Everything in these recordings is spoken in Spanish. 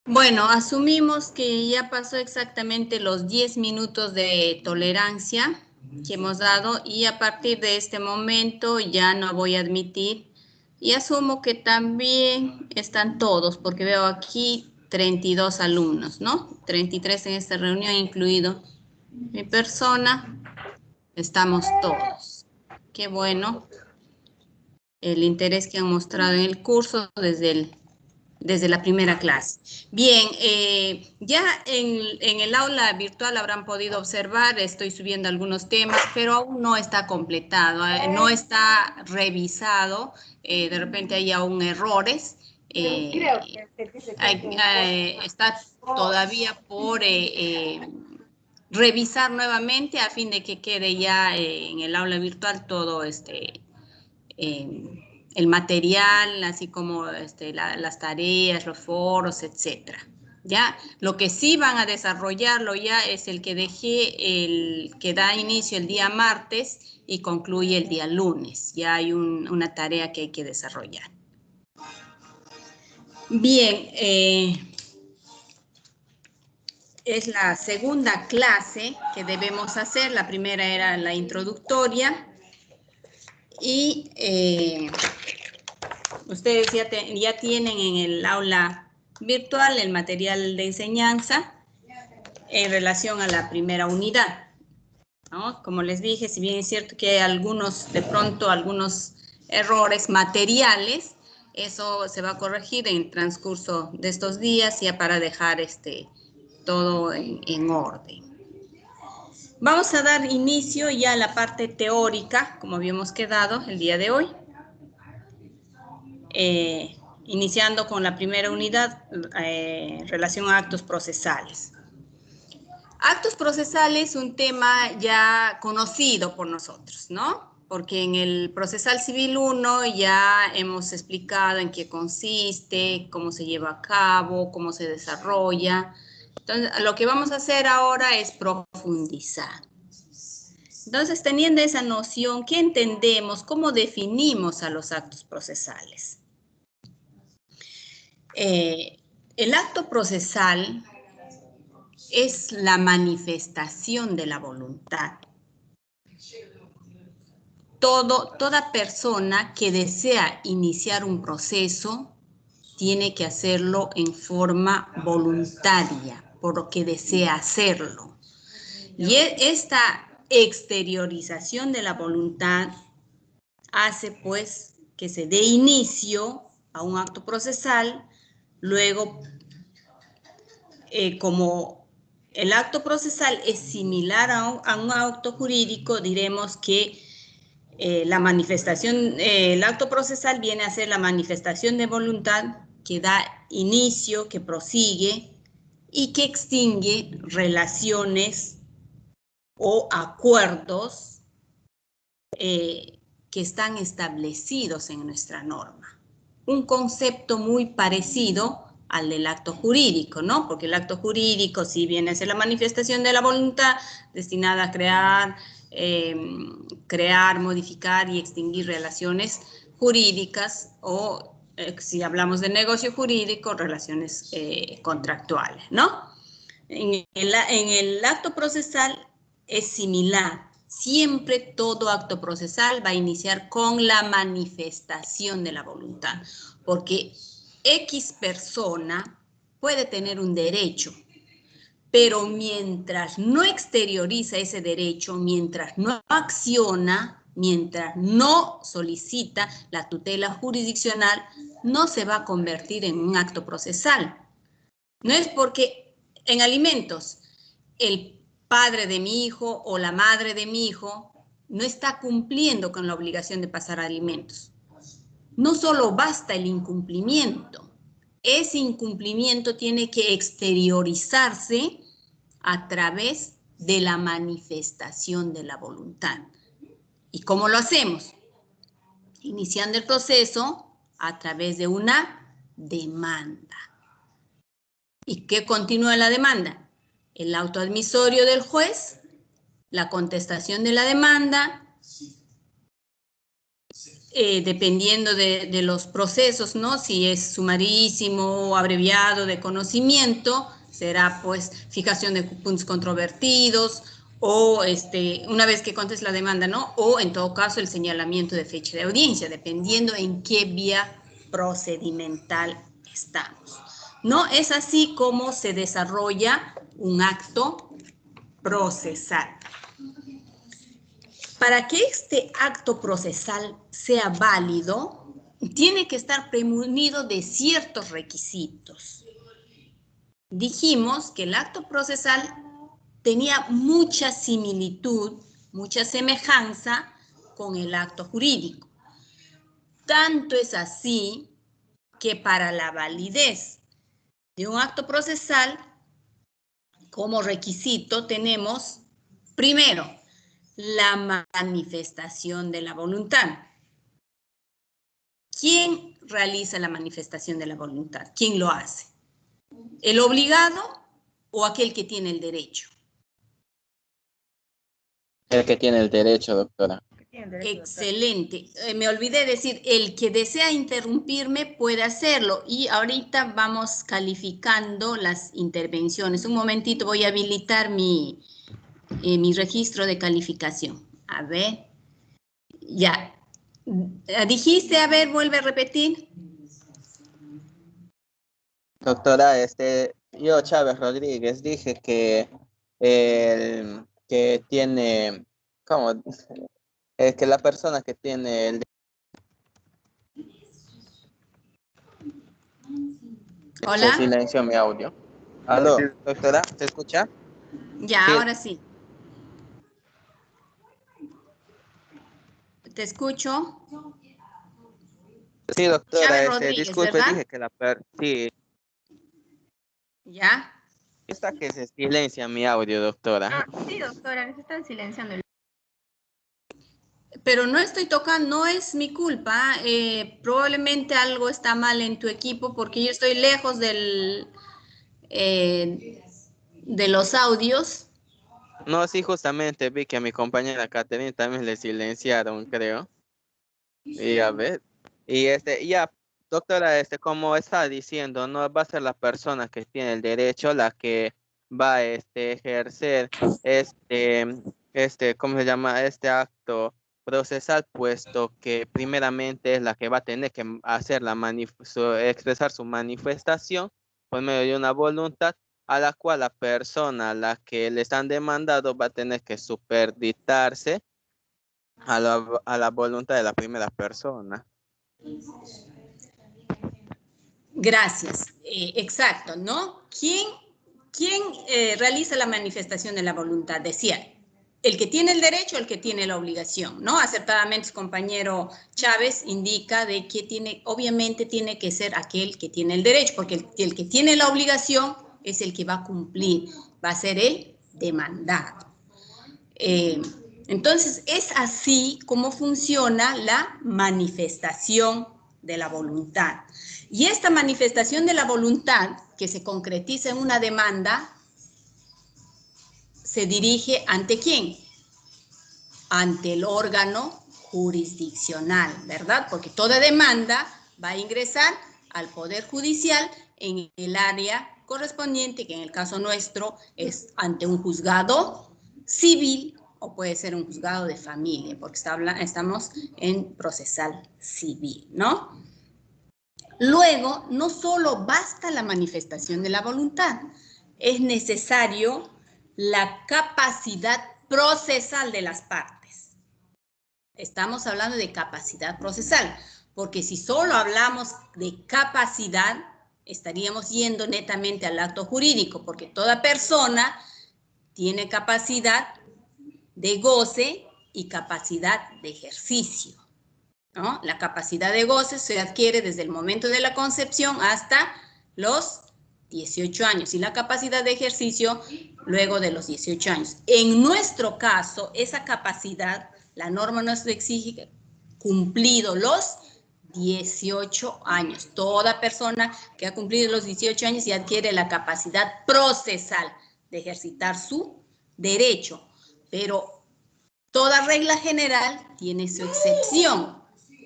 Bueno, asumimos que ya pasó exactamente los 10 minutos de tolerancia que hemos dado y a partir de este momento ya no voy a admitir y asumo que también están todos porque veo aquí 32 alumnos, ¿no? 33 en esta reunión, incluido mi persona, estamos todos. Qué bueno el interés que han mostrado en el curso desde la primera clase. Bien, ya en el aula virtual habrán podido observar, estoy subiendo algunos temas, pero aún no está completado, no está revisado, de repente hay aún errores. Está todavía por revisar nuevamente a fin de que quede ya en el aula virtual todo el material, así como las tareas, los foros, etcétera. ¿Ya? Lo que sí van a desarrollarlo ya es el que dejé, el que da inicio el día martes y concluye el día lunes. Ya hay una tarea que hay que desarrollar. Bien, es la segunda clase que debemos hacer. La primera era la introductoria y ustedes ya tienen en el aula virtual el material de enseñanza en relación a la primera unidad, ¿no? Como les dije, si bien es cierto que hay de pronto algunos errores materiales, eso se va a corregir en el transcurso de estos días ya para dejar todo en orden. Vamos a dar inicio ya a la parte teórica, como habíamos quedado el día de hoy. Iniciando con la primera unidad, relación a actos procesales. Actos procesales, un tema ya conocido por nosotros, ¿no? Porque en el procesal civil 1 ya hemos explicado en qué consiste, cómo se lleva a cabo, cómo se desarrolla. Entonces, lo que vamos a hacer ahora es profundizar. Entonces, teniendo esa noción, ¿qué entendemos? ¿Cómo definimos a los actos procesales? El acto procesal es la manifestación de la voluntad. Toda persona que desea iniciar un proceso tiene que hacerlo en forma voluntaria, porque desea hacerlo. Y esta exteriorización de la voluntad hace pues que se dé inicio a un acto procesal. Luego, como el acto procesal es similar a un acto jurídico, diremos que el acto procesal viene a ser la manifestación de voluntad que da inicio, que prosigue y que extingue relaciones o acuerdos que están establecidos en nuestra norma. Un concepto muy parecido al del acto jurídico, ¿no? Porque el acto jurídico sí viene a ser la manifestación de la voluntad destinada a crear, modificar y extinguir relaciones jurídicas o, si hablamos de negocio jurídico, relaciones contractuales, ¿no? En el acto procesal es similar. Siempre todo acto procesal va a iniciar con la manifestación de la voluntad, porque X persona puede tener un derecho, pero mientras no exterioriza ese derecho, mientras no acciona, mientras no solicita la tutela jurisdiccional, no se va a convertir en un acto procesal. No es porque en alimentos el padre de mi hijo o la madre de mi hijo no está cumpliendo con la obligación de pasar alimentos. No solo basta el incumplimiento, ese incumplimiento tiene que exteriorizarse a través de la manifestación de la voluntad. ¿Y cómo lo hacemos? Iniciando el proceso a través de una demanda. ¿Y qué continúa la demanda? El auto admisorio del juez, la contestación de la demanda, dependiendo de los procesos, ¿no? Si es sumarísimo o abreviado de conocimiento, será pues fijación de puntos controvertidos o una vez que conteste la demanda, ¿no? O en todo caso el señalamiento de fecha de audiencia, dependiendo en qué vía procedimental estamos. No es así como se desarrolla un acto procesal. Para que este acto procesal sea válido, tiene que estar premunido de ciertos requisitos. Dijimos que el acto procesal tenía mucha similitud, mucha semejanza con el acto jurídico. Tanto es así que para la validez de un acto procesal, como requisito tenemos, primero, la manifestación de la voluntad. ¿Quién realiza la manifestación de la voluntad? ¿Quién lo hace? ¿El obligado o aquel que tiene el derecho? El que tiene el derecho, doctora. Excelente. Me olvidé decir, el que desea interrumpirme puede hacerlo y ahorita vamos calificando las intervenciones. Un momentito, voy a habilitar mi registro de calificación. A ver, ya. Dijiste, a ver, vuelve a repetir. Doctora, yo, Chávez Rodríguez, dije que el que tiene, ¿cómo? Que la persona que tiene el... Hola. Se silenció mi audio. ¿Aló, doctora? ¿Se escucha? Ya, Sí. ahora sí. ¿Te escucho? Sí, doctora, Chávez Rodríguez, disculpe, ¿verdad? dije que sí, ¿Ya? está que se silencia mi audio, doctora. Sí, doctora, se están silenciando. Pero no estoy tocando, no es mi culpa. Probablemente algo está mal en tu equipo porque yo estoy lejos de los audios. No, sí, justamente vi que a mi compañera Catherine también le silenciaron, creo. Y a ver, y ya, doctora, como está diciendo, no va a ser la persona que tiene el derecho la que va a ejercer ¿cómo se llama? Este acto procesal, puesto que primeramente es la que va a tener que hacer expresar su manifestación por medio de una voluntad a la cual la persona a la que le están demandando va a tener que supeditarse a la voluntad de la primera persona. Gracias. Exacto, ¿no? ¿Quién realiza la manifestación de la voluntad? Decía, el que tiene el derecho o el que tiene la obligación, ¿no? Acertadamente su compañero Chávez indica de que obviamente tiene que ser aquel que tiene el derecho, porque el que tiene la obligación es el que va a cumplir, va a ser el demandado. Entonces, es así como funciona la manifestación de la voluntad. Y esta manifestación de la voluntad, que se concretiza en una demanda, se dirige ¿ante quién? Ante el órgano jurisdiccional, ¿verdad? Porque toda demanda va a ingresar al Poder Judicial en el área correspondiente, que en el caso nuestro es ante un juzgado civil o puede ser un juzgado de familia, porque estamos en procesal civil, ¿no? Luego, no solo basta la manifestación de la voluntad, es necesario la capacidad procesal de las partes. Estamos hablando de capacidad procesal, porque si solo hablamos de capacidad, estaríamos yendo netamente al acto jurídico, porque toda persona tiene capacidad de goce y capacidad de ejercicio, ¿no? La capacidad de goce se adquiere desde el momento de la concepción hasta los 18 años y la capacidad de ejercicio luego de los 18 años. En nuestro caso, esa capacidad, la norma nos exige cumplido los 18 años. Toda persona que ha cumplido los 18 años y adquiere la capacidad procesal de ejercitar su derecho, pero toda regla general tiene su excepción.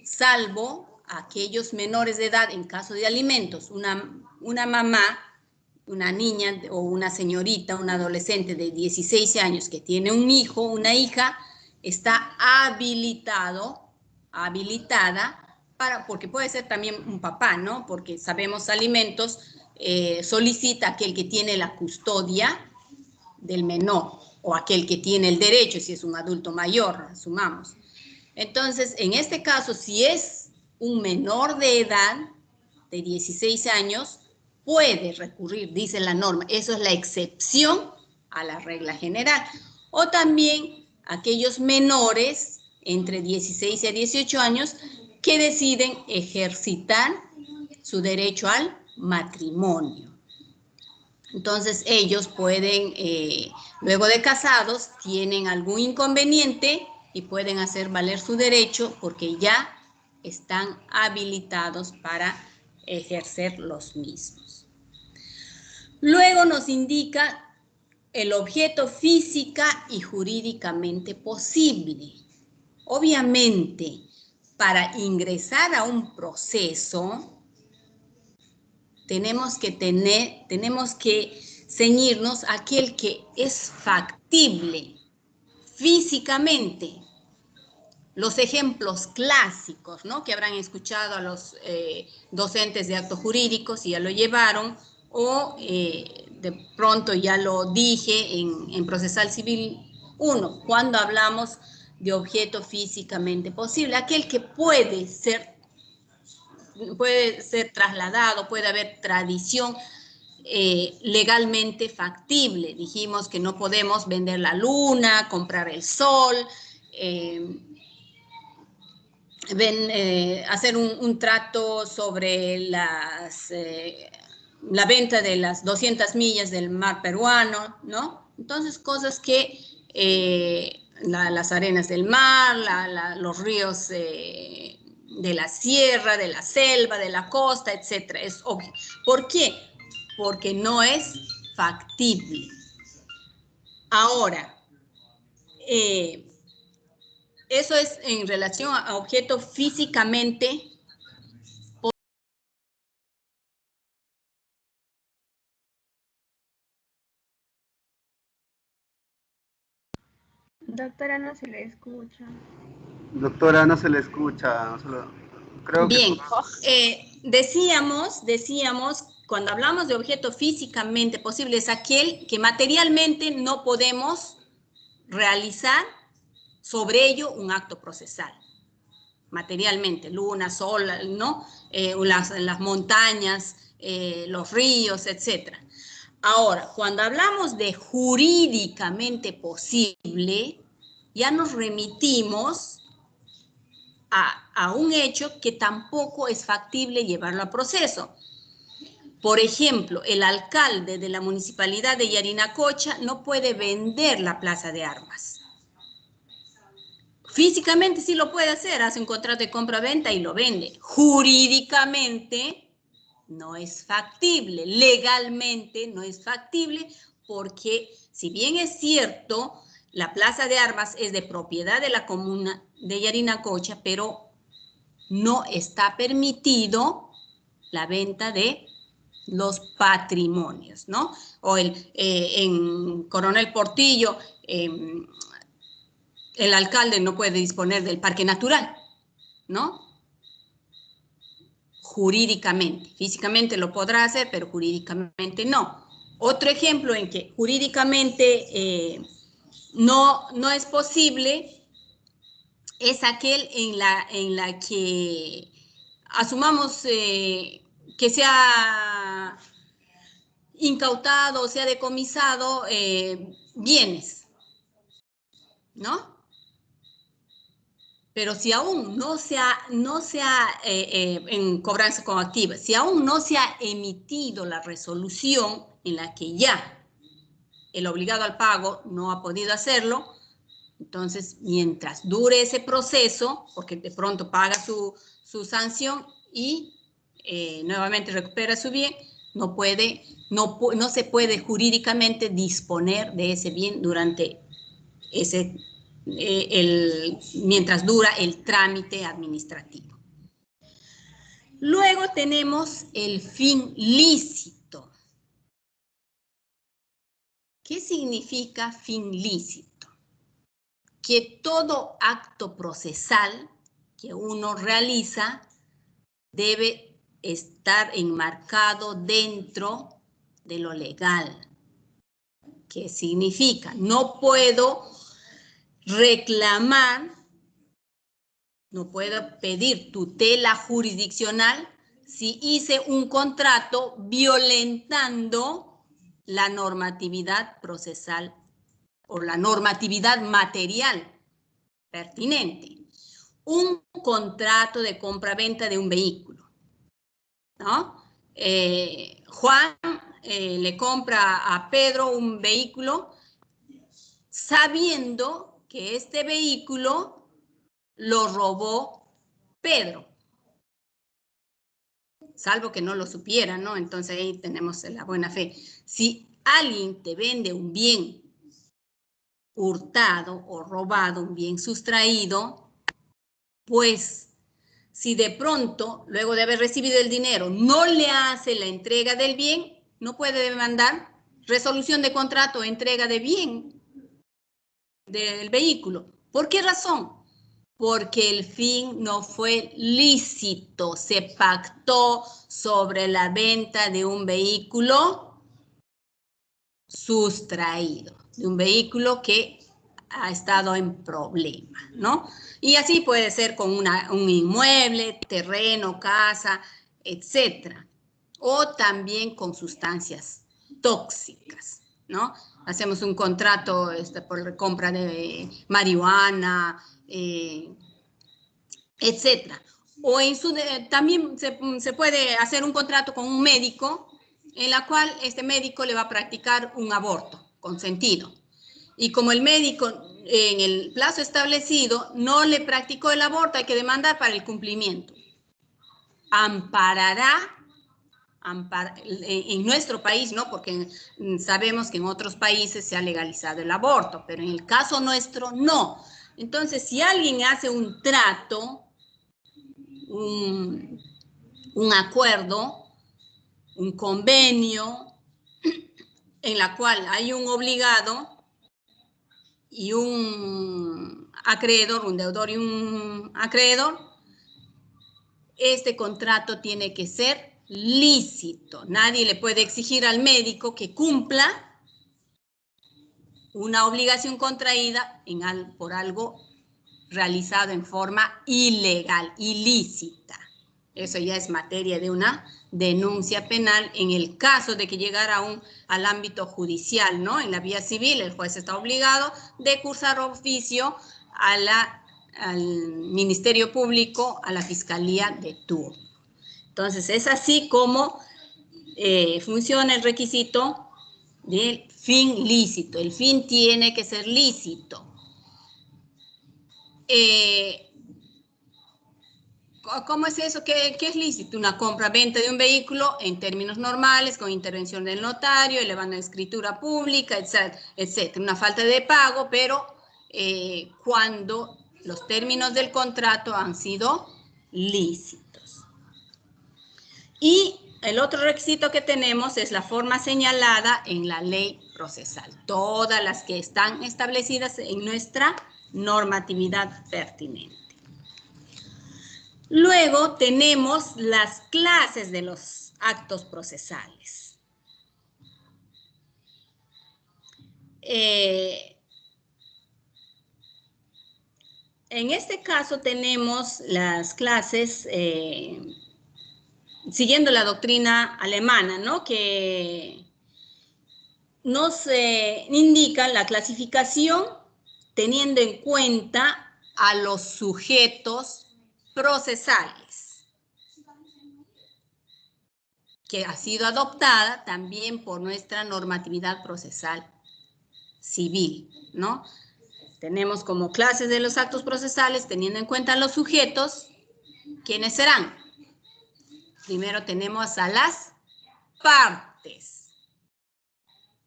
salvo aquellos menores de edad en caso de alimentos. Una mamá, una niña o una señorita, una adolescente de 16 años que tiene un hijo, una hija, está habilitada porque puede ser también un papá, ¿no? Porque sabemos alimentos solicita aquel que tiene la custodia del menor o aquel que tiene el derecho, si es un adulto mayor, asumamos. Entonces, en este caso, si es un menor de edad, de 16 años, puede recurrir, dice la norma. Eso es la excepción a la regla general. O también aquellos menores entre 16 y 18 años que deciden ejercitar su derecho al matrimonio. Entonces ellos pueden, luego de casados, tienen algún inconveniente y pueden hacer valer su derecho porque ya están habilitados para ejercer los mismos. Luego nos indica el objeto física y jurídicamente posible. Obviamente, para ingresar a un proceso, tenemos que ceñirnos a aquel que es factible físicamente. Los ejemplos clásicos, ¿no? Que habrán escuchado a los docentes de actos jurídicos y ya lo llevaron, o de pronto ya lo dije en Procesal Civil 1, cuando hablamos de objeto físicamente posible, aquel que puede ser trasladado, puede haber tradición legalmente factible. Dijimos que no podemos vender la luna, comprar el sol, hacer un trato sobre la venta de las 200 millas del mar peruano, ¿no? Entonces, cosas que las arenas del mar, los ríos de la sierra, de la selva, de la costa, etcétera. Es obvio. ¿Por qué? Porque no es factible. Ahora, eso es en relación a objeto físicamente. Doctora, no se le escucha. Doctora, no se le escucha. Creo Bien, que... decíamos, cuando hablamos de objeto físicamente posible, es aquel que materialmente no podemos realizar sobre ello un acto procesal. Materialmente, luna, sol, ¿no? Las montañas, los ríos, etc. Ahora, cuando hablamos de jurídicamente posible, ya nos remitimos a un hecho que tampoco es factible llevarlo a proceso. Por ejemplo, el alcalde de la municipalidad de Yarinacocha no puede vender la plaza de armas. Físicamente sí lo puede hacer, hace un contrato de compra-venta y lo vende. Jurídicamente no es factible, legalmente no es factible, porque si bien es cierto, la plaza de armas es de propiedad de la comuna de Yarinacocha, pero no está permitido la venta de los patrimonios, ¿no? O en Coronel Portillo, el alcalde no puede disponer del parque natural, ¿no? Jurídicamente. Físicamente lo podrá hacer, pero jurídicamente no. Otro ejemplo en que jurídicamente no es posible es aquel en la que asumamos que se ha incautado o se ha decomisado bienes, ¿no? Pero si aún no se ha en cobranza coactiva, si aún no se ha emitido la resolución en la que ya el obligado al pago no ha podido hacerlo, entonces mientras dure ese proceso, porque de pronto paga su sanción y nuevamente recupera su bien, no se puede jurídicamente disponer de ese bien durante mientras dura el trámite administrativo. Luego tenemos el fin lícito. ¿Qué significa fin lícito? Que todo acto procesal que uno realiza debe estar enmarcado dentro de lo legal. ¿Qué significa? No puedo reclamar, no puedo pedir tutela jurisdiccional si hice un contrato violentando la normatividad procesal o la normatividad material pertinente. Un contrato de compra-venta de un vehículo, ¿no? Juan le compra a Pedro un vehículo sabiendo que este vehículo lo robó Pedro. Salvo que no lo supiera, ¿no? Entonces ahí tenemos la buena fe. Si alguien te vende un bien hurtado o robado, un bien sustraído, pues si de pronto, luego de haber recibido el dinero, no le hace la entrega del bien, no puede demandar resolución de contrato o entrega de bien del vehículo. ¿Por qué razón? Porque el fin no fue lícito, se pactó sobre la venta de un vehículo sustraído, de un vehículo que ha estado en problema, ¿no? Y así puede ser con un inmueble, terreno, casa, etcétera. O también con sustancias tóxicas, ¿no? Hacemos un contrato por compra de marihuana, etcétera. O también se puede hacer un contrato con un médico en la cual este médico le va a practicar un aborto consentido. Y como el médico en el plazo establecido no le practicó el aborto, hay que demandar para el cumplimiento. Amparará en nuestro país, ¿no? Porque sabemos que en otros países se ha legalizado el aborto, pero en el caso nuestro no. Entonces, si alguien hace un trato, un acuerdo, un convenio, en la cual hay un obligado y un acreedor, un deudor y un acreedor, este contrato tiene que ser lícito. Nadie le puede exigir al médico que cumpla una obligación contraída por algo realizado en forma ilegal, ilícita. Eso ya es materia de una denuncia penal en el caso de que llegara al ámbito judicial, ¿no? En la vía civil, el juez está obligado de cursar oficio al Ministerio Público, a la Fiscalía de turno. Entonces, es así como funciona el requisito del fin lícito. El fin tiene que ser lícito. ¿Cómo es eso? ¿Qué es lícito? Una compra-venta de un vehículo en términos normales, con intervención del notario, elevando escritura pública, etcétera. Una falta de pago, pero cuando los términos del contrato han sido lícitos. Y el otro requisito que tenemos es la forma señalada en la ley procesal. Todas las que están establecidas en nuestra normatividad pertinente. Luego tenemos las clases de los actos procesales. En este caso tenemos las clases siguiendo la doctrina alemana, ¿no? Que nos indica la clasificación teniendo en cuenta a los sujetos procesales, que ha sido adoptada también por nuestra normatividad procesal civil, ¿no? Tenemos como clases de los actos procesales, teniendo en cuenta los sujetos, ¿quiénes serán? Primero tenemos a las partes,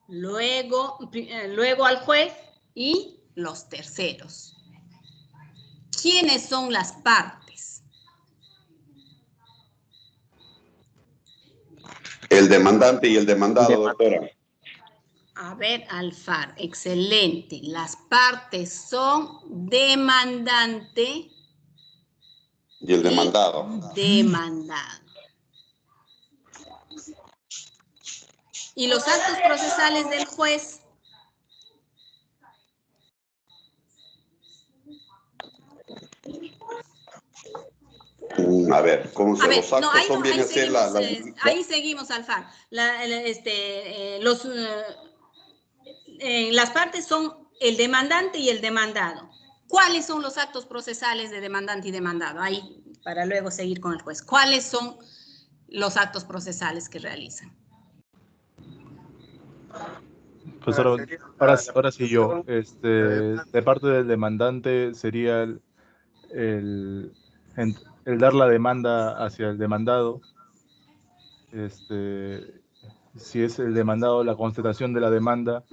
luego al juez y los terceros. ¿Quiénes son las partes? El demandante y el demandado, doctora. A ver, Alfaro, excelente. Las partes son demandante Y el demandado. demandado. Y los actos procesales del juez. A ver, ¿cómo se los actos ahí, son viene a ser ahí seguimos, Alfaro. Las partes son el demandante y el demandado. ¿Cuáles son los actos procesales de demandante y demandado? Ahí, para luego seguir con el juez. ¿Cuáles son los actos procesales que realizan? Pues ahora sí yo, de parte del demandante sería el dar la demanda hacia el demandado, si es el demandado, la constatación de la demanda,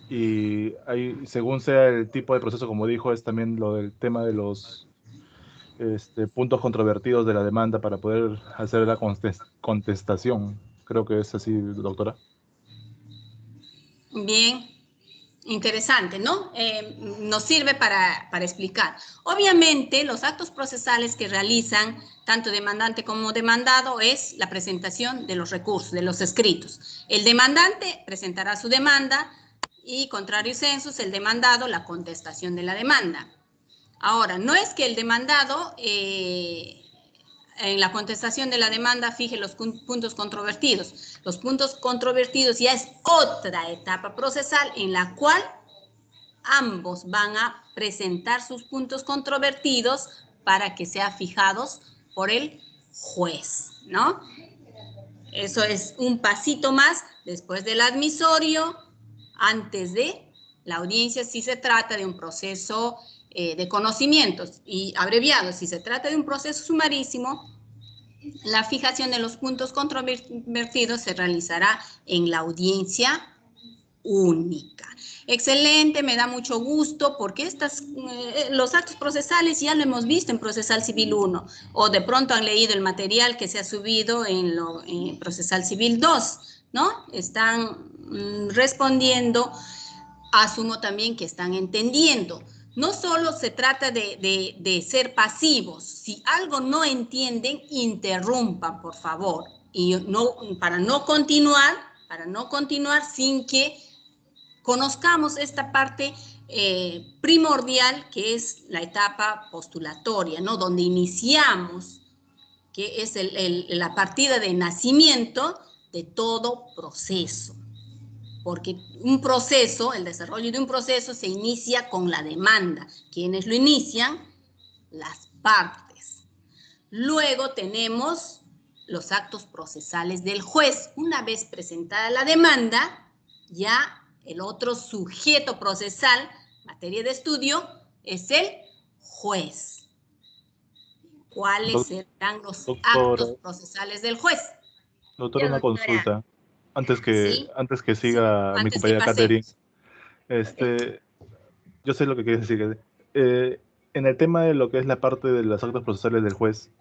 y ahí, según sea el tipo de proceso, como dijo, es también lo del tema de los puntos controvertidos de la demanda para poder hacer la contestación. Creo que es así, doctora. Bien, interesante, ¿no? Nos sirve para explicar. Obviamente, los actos procesales que realizan tanto demandante como demandado es la presentación de los recursos, de los escritos. El demandante presentará su demanda y, contrario sensus, el demandado la contestación de la demanda. Ahora, no es que el demandado en la contestación de la demanda fije los puntos controvertidos. Los puntos controvertidos ya es otra etapa procesal en la cual ambos van a presentar sus puntos controvertidos para que sean fijados por el juez, ¿no? Eso es un pasito más después del admisorio, antes de la audiencia, si se trata de un proceso de conocimientos, y abreviado, si se trata de un proceso sumarísimo, la fijación de los puntos controvertidos se realizará en la audiencia única. Excelente, me da mucho gusto porque los actos procesales ya lo hemos visto en Procesal Civil 1 o de pronto han leído el material que se ha subido en Procesal Civil 2, ¿no? Están respondiendo, asumo también que están entendiendo. No solo se trata de ser pasivos. Si algo no entienden, interrumpan, por favor. Y para no continuar sin que conozcamos esta parte primordial que es la etapa postulatoria, ¿no? Donde iniciamos, que es la partida de nacimiento de todo proceso. Porque un proceso, el desarrollo de un proceso se inicia con la demanda. ¿Quiénes lo inician? Las partes. Luego tenemos los actos procesales del juez. Una vez presentada la demanda, ya el otro sujeto procesal, materia de estudio, es el juez. ¿Cuáles serán los actos procesales del juez? Doctora, una consulta. Antes que siga mi compañera Catherine, yo sé lo que quieres decir. En el tema de lo que es la parte de los actos procesales del juez,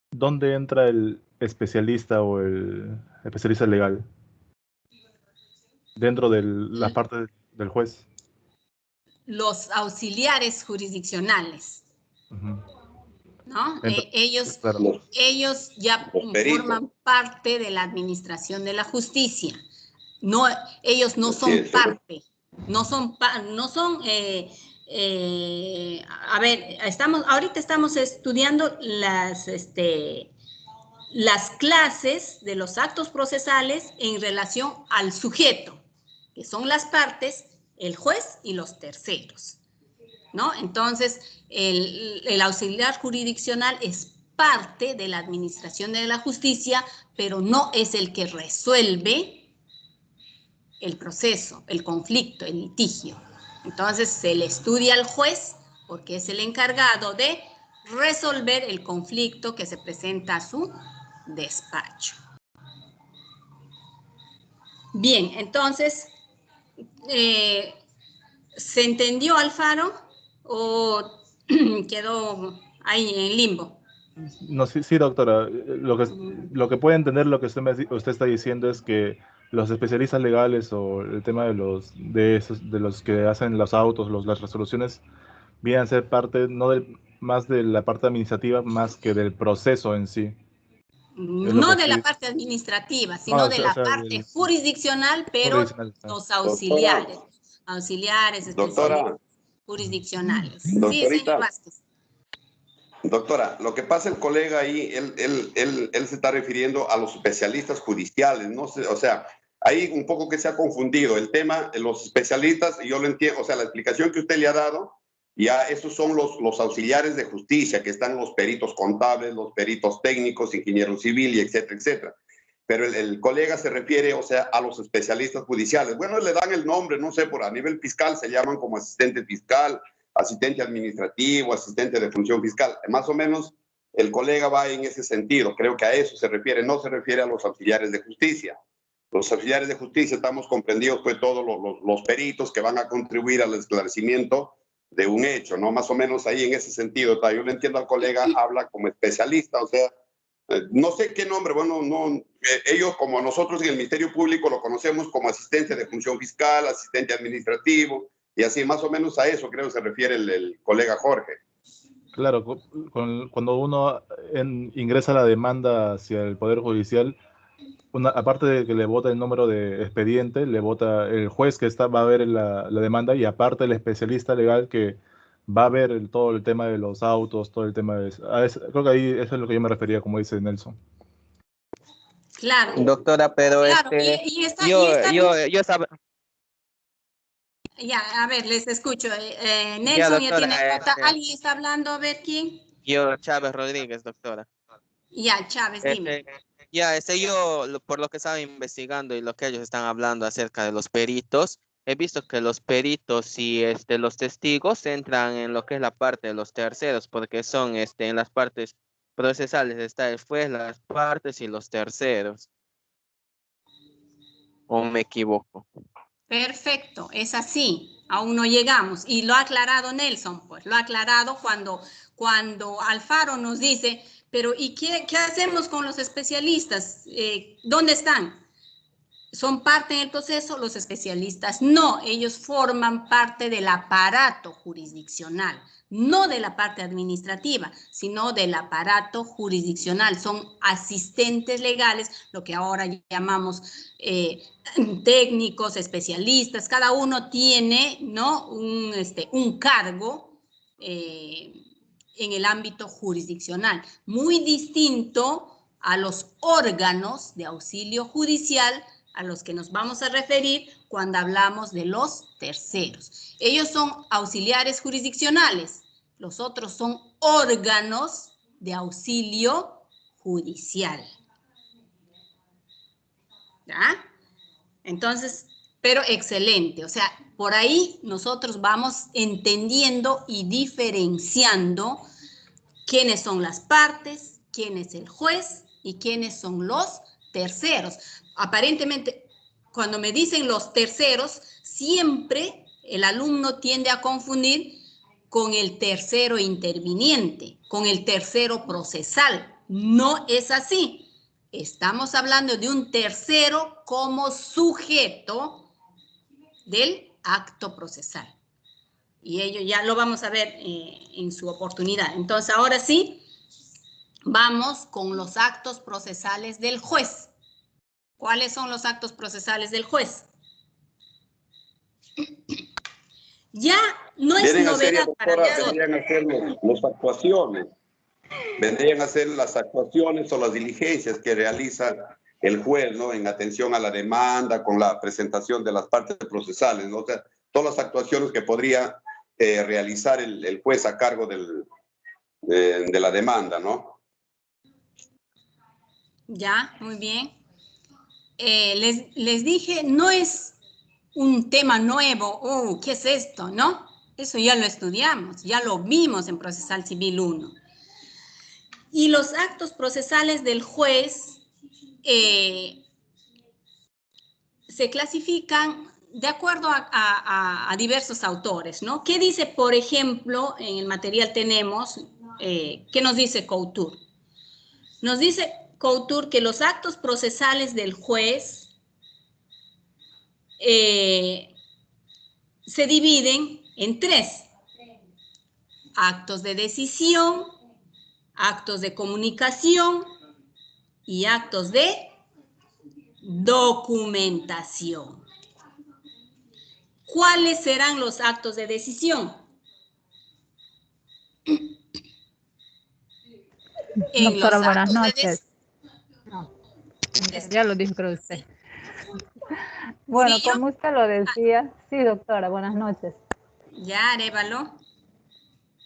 ¿dónde entra el especialista o el especialista legal? Dentro de la parte del juez. Los auxiliares jurisdiccionales. ¿No? Ellos ya forman parte de la administración de la justicia. No, ellos no son parte, a ver, ahorita estamos estudiando las clases de los actos procesales en relación al sujeto, que son las partes, el juez y los terceros, ¿no? Entonces, el auxiliar jurisdiccional es parte de la administración de la justicia, pero no es el que resuelve el proceso, el conflicto, el litigio. Entonces, se le estudia al juez porque es el encargado de resolver el conflicto que se presenta a su despacho. Bien, entonces, ¿se entendió, Alfaro? ¿O quedó ahí en limbo? No, sí, sí, doctora. Lo que puede entender lo que usted está diciendo es que los especialistas legales o el tema de los que hacen los autos, las resoluciones, vienen a ser parte más de la parte administrativa más que del proceso en sí. No de la parte administrativa, sino de la parte jurisdiccional, pero los auxiliares. Auxiliares, especialistas, jurisdiccionales. Sí, señor Vázquez. Doctora, lo que pasa el colega ahí, él se está refiriendo a los especialistas judiciales, no sé, o sea, hay un poco que se ha confundido el tema, los especialistas, yo lo entiendo, o sea, la explicación que usted le ha dado, ya esos son los auxiliares de justicia, que están los peritos contables, los peritos técnicos, ingeniero civil y etcétera, etcétera. Pero el colega se refiere, o sea, a los especialistas judiciales. Bueno, le dan el nombre, no sé, a nivel fiscal se llaman como asistente fiscal, asistente administrativo, asistente de función fiscal. Más o menos el colega va en ese sentido. Creo que a eso se refiere, no se refiere a los auxiliares de justicia. Los auxiliares de justicia estamos comprendidos pues todos los peritos que van a contribuir al esclarecimiento de un hecho, ¿no? Más o menos ahí en ese sentido. Yo le entiendo al colega, habla como especialista, o sea, no sé qué nombre, bueno, no, ellos como nosotros en el Ministerio Público lo conocemos como asistente de función fiscal, asistente administrativo, y así más o menos a eso creo que se refiere el colega Jorge. Claro, cuando uno ingresa la demanda hacia el Poder Judicial, aparte de que le vota el número de expediente, le vota el juez que va a ver la demanda, y aparte el especialista legal que va a ver todo el tema de los autos, todo el tema de creo que ahí eso es lo que yo me refería, como dice Nelson. Claro. Doctora, pero claro, yo sabía. Ya, a ver, les escucho. Nelson ya tiene nota. ¿Alguien está hablando? A ver, ¿quién? Yo, Chávez Rodríguez, doctora. Ya, Chávez, dime. Yo, por lo que estaba investigando y lo que ellos están hablando acerca de los peritos, he visto que los peritos y los testigos entran en lo que es la parte de los terceros, porque son en las partes procesales está el juez, las partes y los terceros. ¿O me equivoco? Perfecto, es así. Aún no llegamos. Y lo ha aclarado Nelson, pues. Lo ha aclarado cuando Alfaro nos dice, pero ¿y qué hacemos con los especialistas? ¿Dónde están? ¿Son parte del proceso? Los especialistas no, ellos forman parte del aparato jurisdiccional, no de la parte administrativa, sino del aparato jurisdiccional. Son asistentes legales, lo que ahora llamamos técnicos, especialistas, cada uno tiene, ¿no?, un cargo en el ámbito jurisdiccional, muy distinto a los órganos de auxilio judicial a los que nos vamos a referir cuando hablamos de los terceros. Ellos son auxiliares jurisdiccionales, los otros son órganos de auxilio judicial. ¿Ya? Entonces, pero excelente, o sea, por ahí nosotros vamos entendiendo y diferenciando quiénes son las partes, quién es el juez y quiénes son los terceros. Aparentemente, cuando me dicen los terceros, siempre el alumno tiende a confundir con el tercero interviniente, con el tercero procesal. No es así. Estamos hablando de un tercero como sujeto del acto procesal. Y ello ya lo vamos a ver en su oportunidad. Entonces, ahora sí, vamos con los actos procesales del juez. ¿Cuáles son los actos procesales del juez? Ya no es novedad para nosotros. Vendrían a ser las actuaciones. Vendrían a ser las actuaciones o las diligencias que realiza el juez, ¿no?, en atención a la demanda, con la presentación de las partes procesales, ¿no? O sea, todas las actuaciones que podría realizar el juez a cargo de la demanda, ¿no? Ya, muy bien. Les dije, no es un tema nuevo, ¿qué es esto? ¿No? Eso ya lo estudiamos, ya lo vimos en Procesal Civil 1. Y los actos procesales del juez se clasifican de acuerdo a diversos autores, ¿no? ¿Qué dice, por ejemplo, en el material tenemos, qué nos dice Couture? Nos dice Couture que los actos procesales del juez se dividen en 3. Actos de decisión, actos de comunicación y actos de documentación. ¿Cuáles serán los actos de decisión? Doctora, buenas noches. No, ya lo dijo creo usted. Bueno, ¿Murillo? como usted lo decía, sí, doctora, buenas noches. Ya, Arévalo.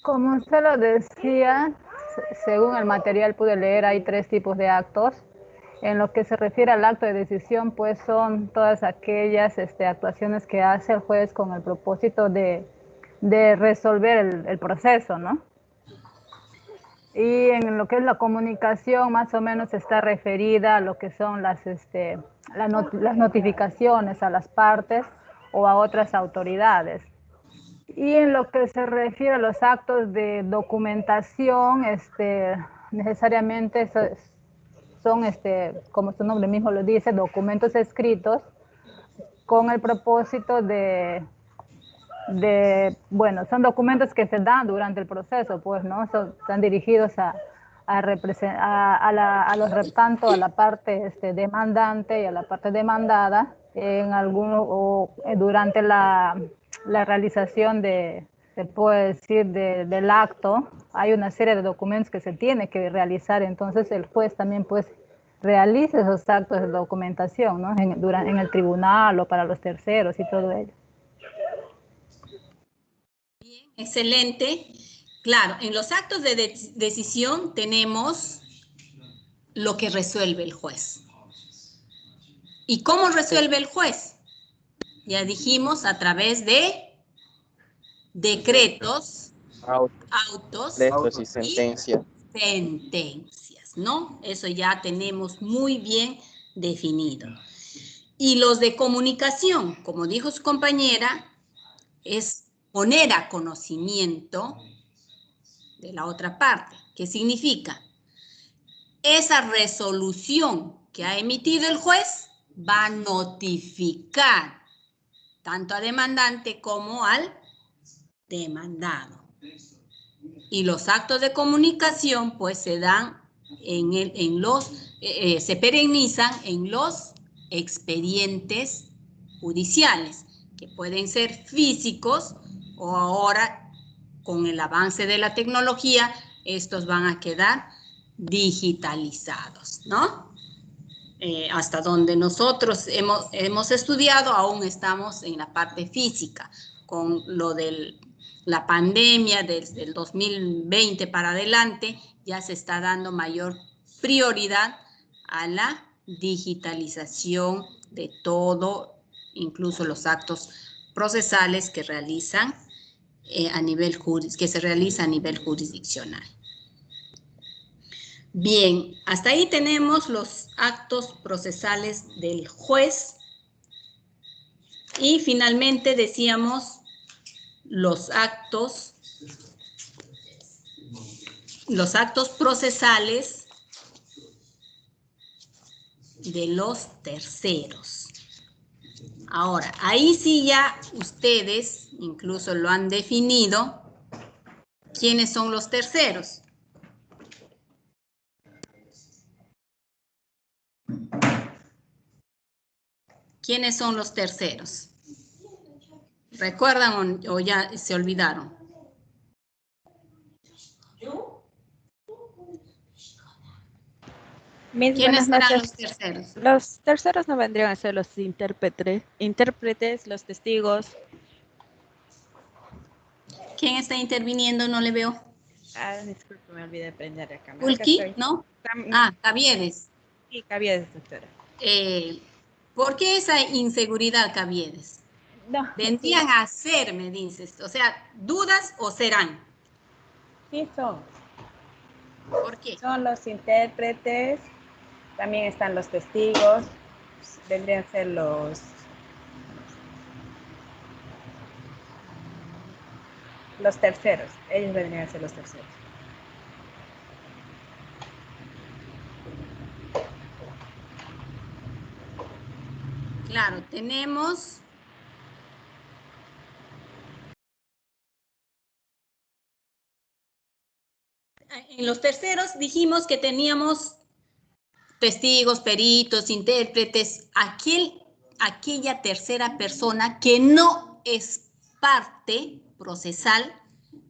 Como usted lo decía, según el material pude leer, hay 3 tipos de actos. En lo que se refiere al acto de decisión, pues son todas aquellas actuaciones que hace el juez con el propósito de resolver el proceso, ¿no? Y en lo que es la comunicación, más o menos está referida a lo que son las notificaciones a las partes o a otras autoridades. Y en lo que se refiere a los actos de documentación, necesariamente son, como su nombre mismo lo dice, documentos escritos con el propósito bueno, son documentos que se dan durante el proceso, pues, ¿no? Están dirigidos tanto a la parte demandante y a la parte demandada durante la realización se puede decir, del acto. Hay una serie de documentos que se tiene que realizar, entonces el juez también, pues, realiza esos actos de documentación, ¿no? En el tribunal o para los terceros y todo ello. Bien, excelente. Claro, en los actos de decisión tenemos lo que resuelve el juez. ¿Y cómo resuelve el juez? Ya dijimos, a través de decretos, autos y sentencias. y sentencias, ¿no? Eso ya tenemos muy bien definido. Y los de comunicación, como dijo su compañera, es poner a conocimiento de la otra parte. ¿Qué significa? Esa resolución que ha emitido el juez va a notificar tanto a demandante como al demandado. Y los actos de comunicación pues se dan se perennizan en los expedientes judiciales, que pueden ser físicos o ahora con el avance de la tecnología, estos van a quedar digitalizados, ¿no? Hasta donde nosotros hemos estudiado, aún estamos en la parte física, con lo de la pandemia desde el 2020 para adelante, ya se está dando mayor prioridad a la digitalización de todo, incluso los actos procesales que se realiza a nivel jurisdiccional. Bien, hasta ahí tenemos los actos procesales del juez y finalmente decíamos los actos procesales de los terceros. Ahora, ahí sí ya ustedes incluso lo han definido. ¿Quiénes son los terceros? ¿Quiénes son los terceros? ¿Recuerdan o ya se olvidaron? ¿Quiénes serán los terceros? Los terceros no vendrían a ser los intérpretes, los testigos. ¿Quién está interviniendo? No le veo. Disculpe, me olvidé de prender la cámara. ¿Ulqui? ¿No? Caviedes. Sí, Caviedes, doctora. ¿Por qué esa inseguridad, Caviedes? No, Vendrían a ser, me dices. O sea, ¿dudas o serán? sí son. ¿Por qué? Son los intérpretes, también están los testigos, vendrían a ser los terceros, ellos vendrían a ser los terceros. Claro, tenemos... En los terceros dijimos que teníamos testigos, peritos, intérpretes, aquella tercera persona que no es parte procesal,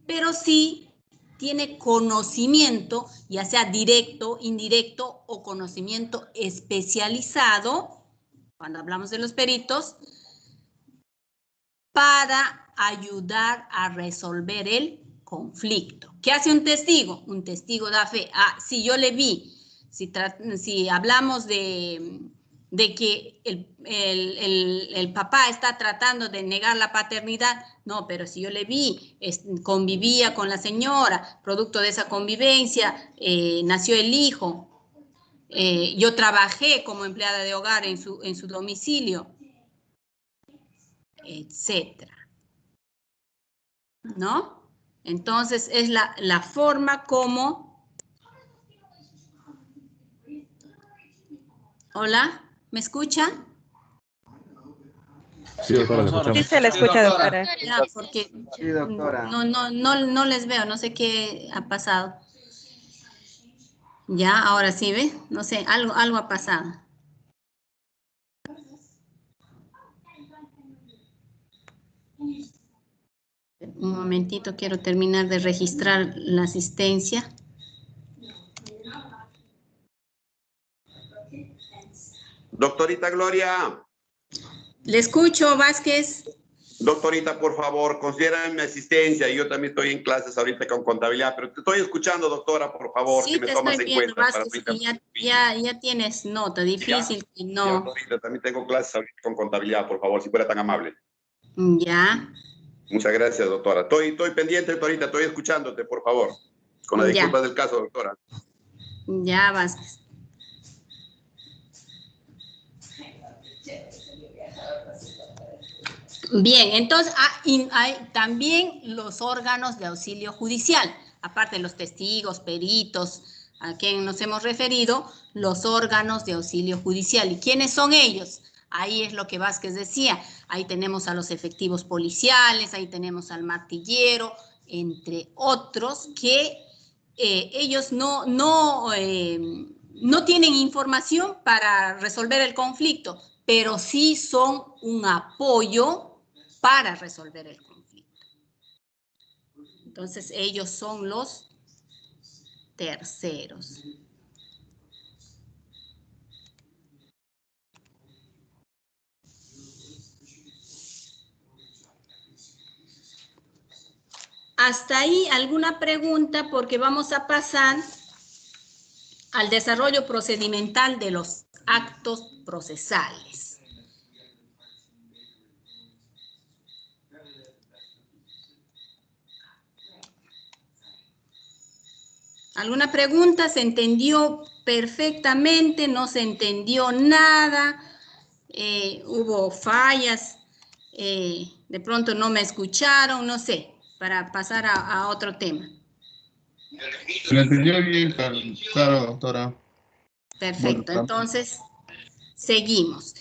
pero sí tiene conocimiento, ya sea directo, indirecto o conocimiento especializado, cuando hablamos de los peritos, para ayudar a resolver el conflicto. ¿Qué hace un testigo? Un testigo da fe. Ah, si yo le vi, si hablamos de que el papá está tratando de negar la paternidad, no, pero si yo le vi, convivía con la señora, producto de esa convivencia, nació el hijo, yo trabajé como empleada de hogar en su domicilio, etcétera. ¿No? Entonces es la forma como... Hola, ¿me escuchan? Sí, doctora, le escuchamos. Sí se le escucha, doctora. Ya, porque Sí, doctora. no les veo, no sé qué ha pasado. Ya, ahora sí, ¿ve? No sé, algo ha pasado. Un momentito, quiero terminar de registrar la asistencia. Doctorita Gloria. Le escucho, Vázquez. Doctorita, por favor, consideren mi asistencia. Yo también estoy en clases ahorita con contabilidad, pero te estoy escuchando, doctora, por favor, Sí, si me te tomas estoy en viendo, cuenta. Vázquez, y ya tienes nota, difícil que Ya, no. doctorita, también tengo clases ahorita con contabilidad, por favor, si fuera tan amable. Ya. Muchas gracias, doctora. Estoy pendiente, doctorita, estoy escuchándote, por favor. Con la disculpa del caso, doctora. Ya, Vázquez. Bien, entonces hay también los órganos de auxilio judicial, aparte de los testigos, peritos, a quien nos hemos referido, los órganos de auxilio judicial. ¿Y quiénes son ellos? Ahí es lo que Vázquez decía, ahí tenemos a los efectivos policiales, ahí tenemos al martillero, entre otros, que ellos no tienen información para resolver el conflicto, pero sí son un apoyo para resolver el conflicto. Entonces, ellos son los terceros. Hasta ahí, ¿alguna pregunta? Porque vamos a pasar al desarrollo procedimental de los actos procesales. ¿Alguna pregunta? ¿Se entendió perfectamente? ¿No se entendió nada? ¿Hubo fallas? ¿De pronto no me escucharon? No sé, para pasar a otro tema. Se le entendió bien, claro, doctora. Perfecto, entonces seguimos.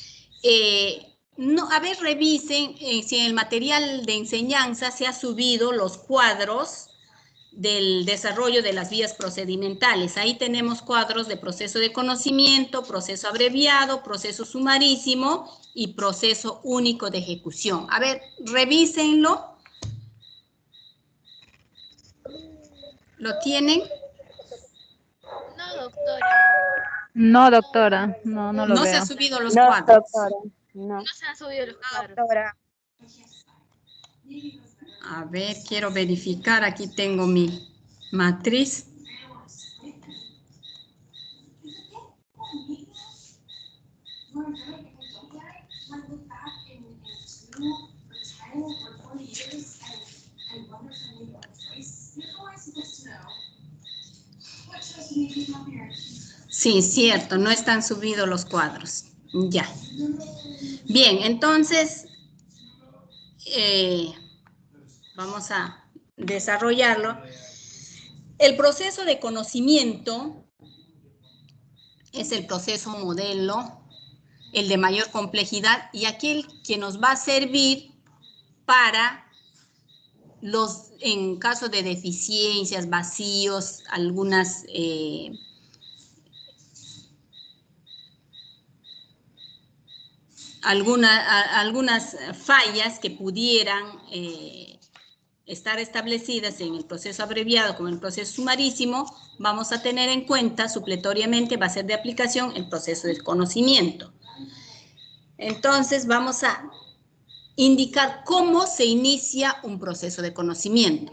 A ver, revisen si en el material de enseñanza se ha subido los cuadros del desarrollo de las vías procedimentales. Ahí tenemos cuadros de proceso de conocimiento, proceso abreviado, proceso sumarísimo y proceso único de ejecución. A ver, revísenlo. ¿Lo tienen? No, doctora. No, doctora, no lo No veo. se han subido los No, cuadros. doctora. No. No se han subido los cuadros. Doctora. A ver, quiero verificar. Aquí tengo mi matriz. Sí, cierto, no están subidos los cuadros. Ya. Bien, entonces, vamos a desarrollarlo. El proceso de conocimiento es el proceso modelo el de mayor complejidad y aquel que nos va a servir para en caso de deficiencias, vacíos, algunas fallas que pudieran estar establecidas en el proceso abreviado como en el proceso sumarísimo, vamos a tener en cuenta supletoriamente, va a ser de aplicación el proceso de conocimiento. Entonces vamos a indicar cómo se inicia un proceso de conocimiento.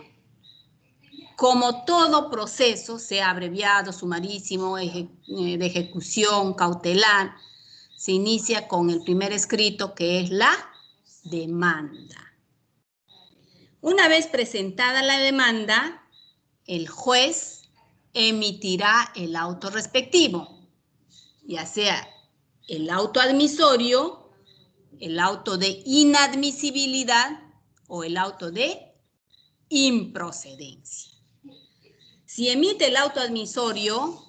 Como todo proceso, sea abreviado, sumarísimo, de ejecución, cautelar, se inicia con el primer escrito que es la demanda. Una vez presentada la demanda, el juez emitirá el auto respectivo, ya sea el auto admisorio, el auto de inadmisibilidad o el auto de improcedencia. Si emite el auto admisorio,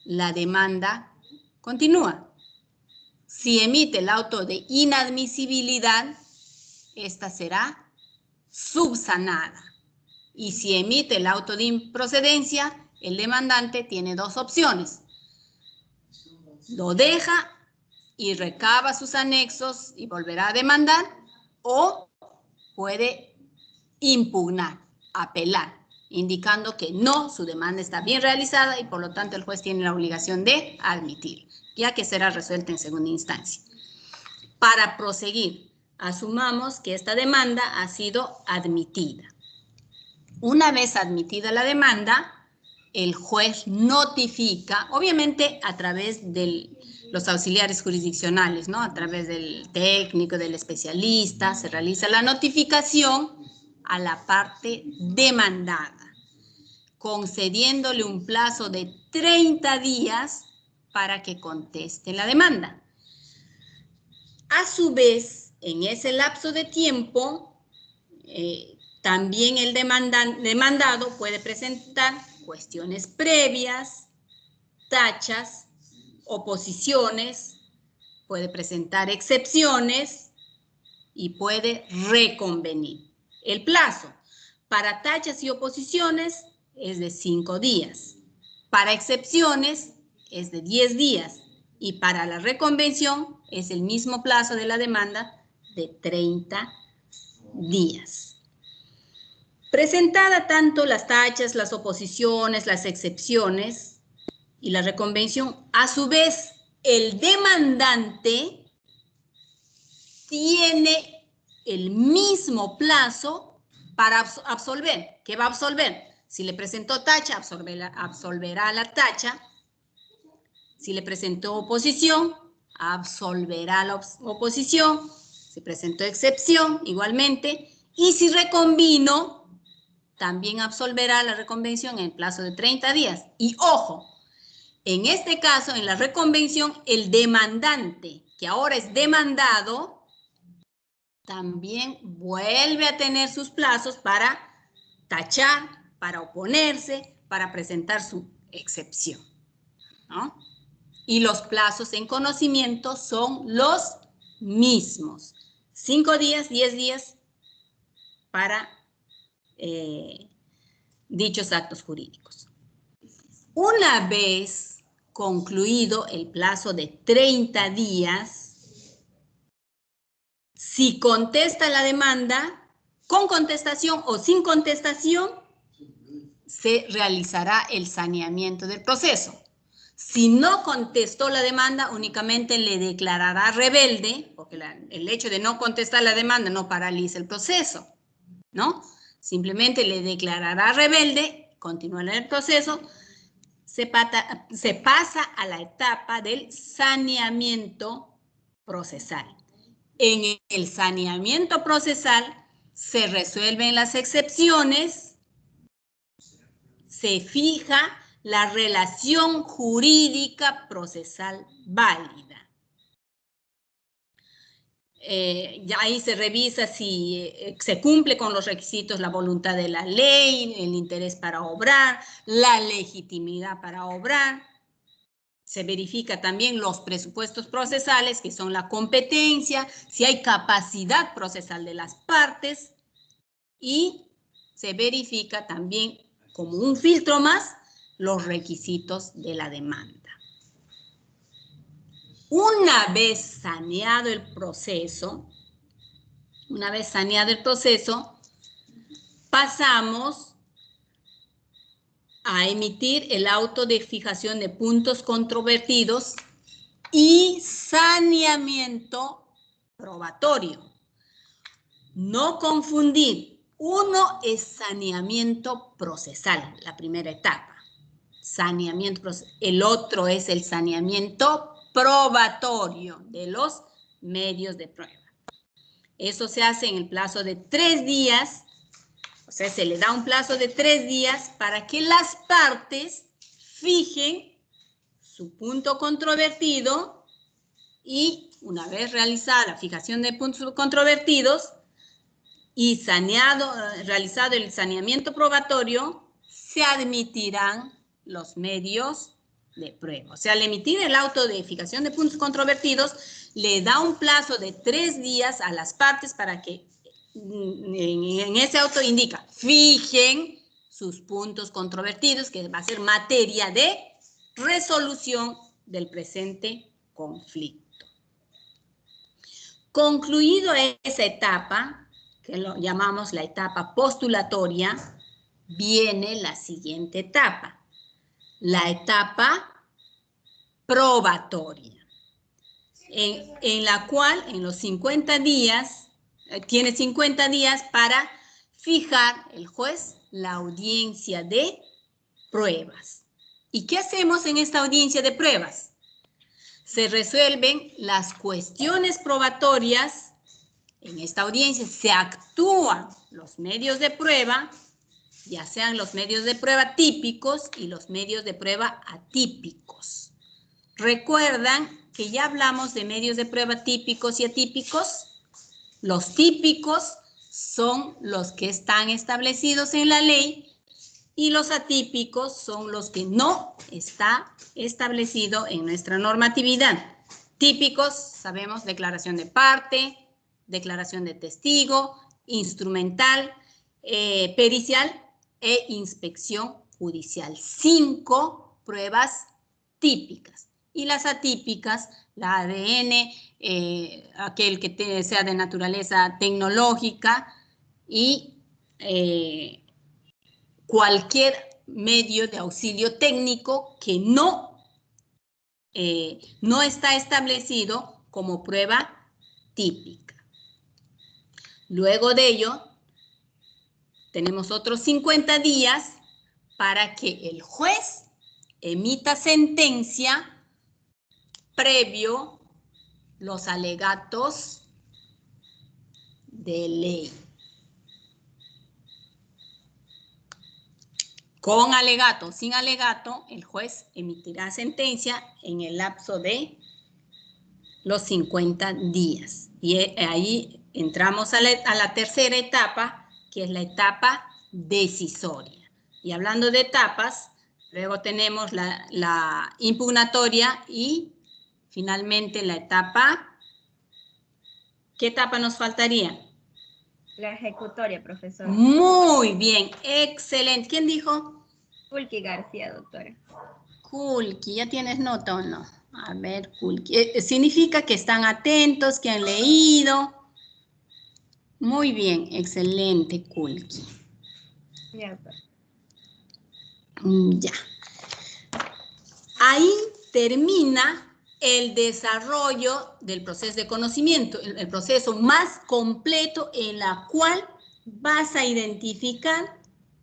la demanda continúa. Si emite el auto de inadmisibilidad, esta será subsanada. Y si emite el auto de improcedencia, el demandante tiene dos opciones. Lo deja y recaba sus anexos y volverá a demandar, o puede impugnar, apelar, indicando que no, su demanda está bien realizada y por lo tanto el juez tiene la obligación de admitir, ya que será resuelta en segunda instancia. Para proseguir, asumamos que esta demanda ha sido admitida. Una vez admitida la demanda, el juez notifica, obviamente a través de los auxiliares jurisdiccionales, ¿no? A través del técnico, del especialista, se realiza la notificación a la parte demandada, concediéndole un plazo de 30 días para que conteste la demanda. A su vez, en ese lapso de tiempo, también el demandado puede presentar cuestiones previas, tachas, oposiciones, puede presentar excepciones y puede reconvenir. El plazo para tachas y oposiciones es de 5 días, para excepciones es de 10 días y para la reconvención es el mismo plazo de la demanda de 30 días. Presentada tanto las tachas, las oposiciones, las excepciones y la reconvención, a su vez, el demandante tiene el mismo plazo para absolver. ¿Qué va a absolver? Si le presentó tacha, absolverá la tacha. Si le presentó oposición, absolverá la oposición. Si presentó excepción, igualmente. Y si reconvino, también absolverá la reconvención en el plazo de 30 días. Y ojo, en este caso, en la reconvención, el demandante, que ahora es demandado, también vuelve a tener sus plazos para tachar, para oponerse, para presentar su excepción, ¿no? Y los plazos en conocimiento son los mismos. 5 días, 10 días para dichos actos jurídicos. Una vez concluido el plazo de 30 días, si contesta la demanda, con contestación o sin contestación, se realizará el saneamiento del proceso. Si no contestó la demanda, únicamente le declarará rebelde, porque el hecho de no contestar la demanda no paraliza el proceso, ¿no? Simplemente le declarará rebelde, continuará el proceso, se pasa a la etapa del saneamiento procesal. En el saneamiento procesal se resuelven las excepciones, se fija la relación jurídica procesal válida. Ya ahí se revisa si se cumple con los requisitos, la voluntad de la ley, el interés para obrar, la legitimidad para obrar. Se verifica también los presupuestos procesales, que son la competencia, si hay capacidad procesal de las partes, y se verifica también como un filtro más los requisitos de la demanda. Una vez saneado el proceso, pasamos a emitir el auto de fijación de puntos controvertidos y saneamiento probatorio. No confundir. Uno es saneamiento procesal, la primera etapa. Saneamiento procesal. El otro es el saneamiento probatorio de los medios de prueba. Eso se hace en el plazo de 3 días. O sea, se le da un plazo de 3 días para que las partes fijen su punto controvertido y una vez realizada la fijación de puntos controvertidos y realizado el saneamiento probatorio, se admitirán los medios de prueba. O sea, al emitir el auto de fijación de puntos controvertidos, le da un plazo de 3 días a las partes para que en ese auto indica, fijen sus puntos controvertidos, que va a ser materia de resolución del presente conflicto. Concluido esa etapa, que lo llamamos la etapa postulatoria, viene la siguiente etapa, la etapa probatoria, en la cual en los 50 días, tiene 50 días para fijar el juez la audiencia de pruebas. ¿Y qué hacemos en esta audiencia de pruebas? Se resuelven las cuestiones probatorias. En esta audiencia se actúan los medios de prueba, ya sean los medios de prueba típicos y los medios de prueba atípicos. ¿Recuerdan que ya hablamos de medios de prueba típicos y atípicos? Los típicos son los que están establecidos en la ley y los atípicos son los que no está establecido en nuestra normatividad. Típicos, sabemos, declaración de parte, declaración de testigo, instrumental, pericial e inspección judicial. 5 pruebas típicas. Y las atípicas, la ADN, aquel que sea de naturaleza tecnológica y cualquier medio de auxilio técnico que no está establecido como prueba típica. Luego de ello, tenemos otros 50 días para que el juez emita sentencia previo los alegatos de ley. Con alegato, sin alegato, el juez emitirá sentencia en el lapso de los 50 días. Y ahí entramos a la tercera etapa, que es la etapa decisoria. Y hablando de etapas, luego tenemos la impugnatoria y finalmente la etapa. ¿Qué etapa nos faltaría? La ejecutoria, profesora. Muy bien, excelente. ¿Quién dijo? Kulki García, doctora. Kulki, ¿ya tienes nota o no? A ver, Kulki. Significa que están atentos, que han leído. Muy bien, excelente, Kulki. Ya, doctora. Ya. Ahí termina el desarrollo del proceso de conocimiento, el proceso más completo en la cual vas a identificar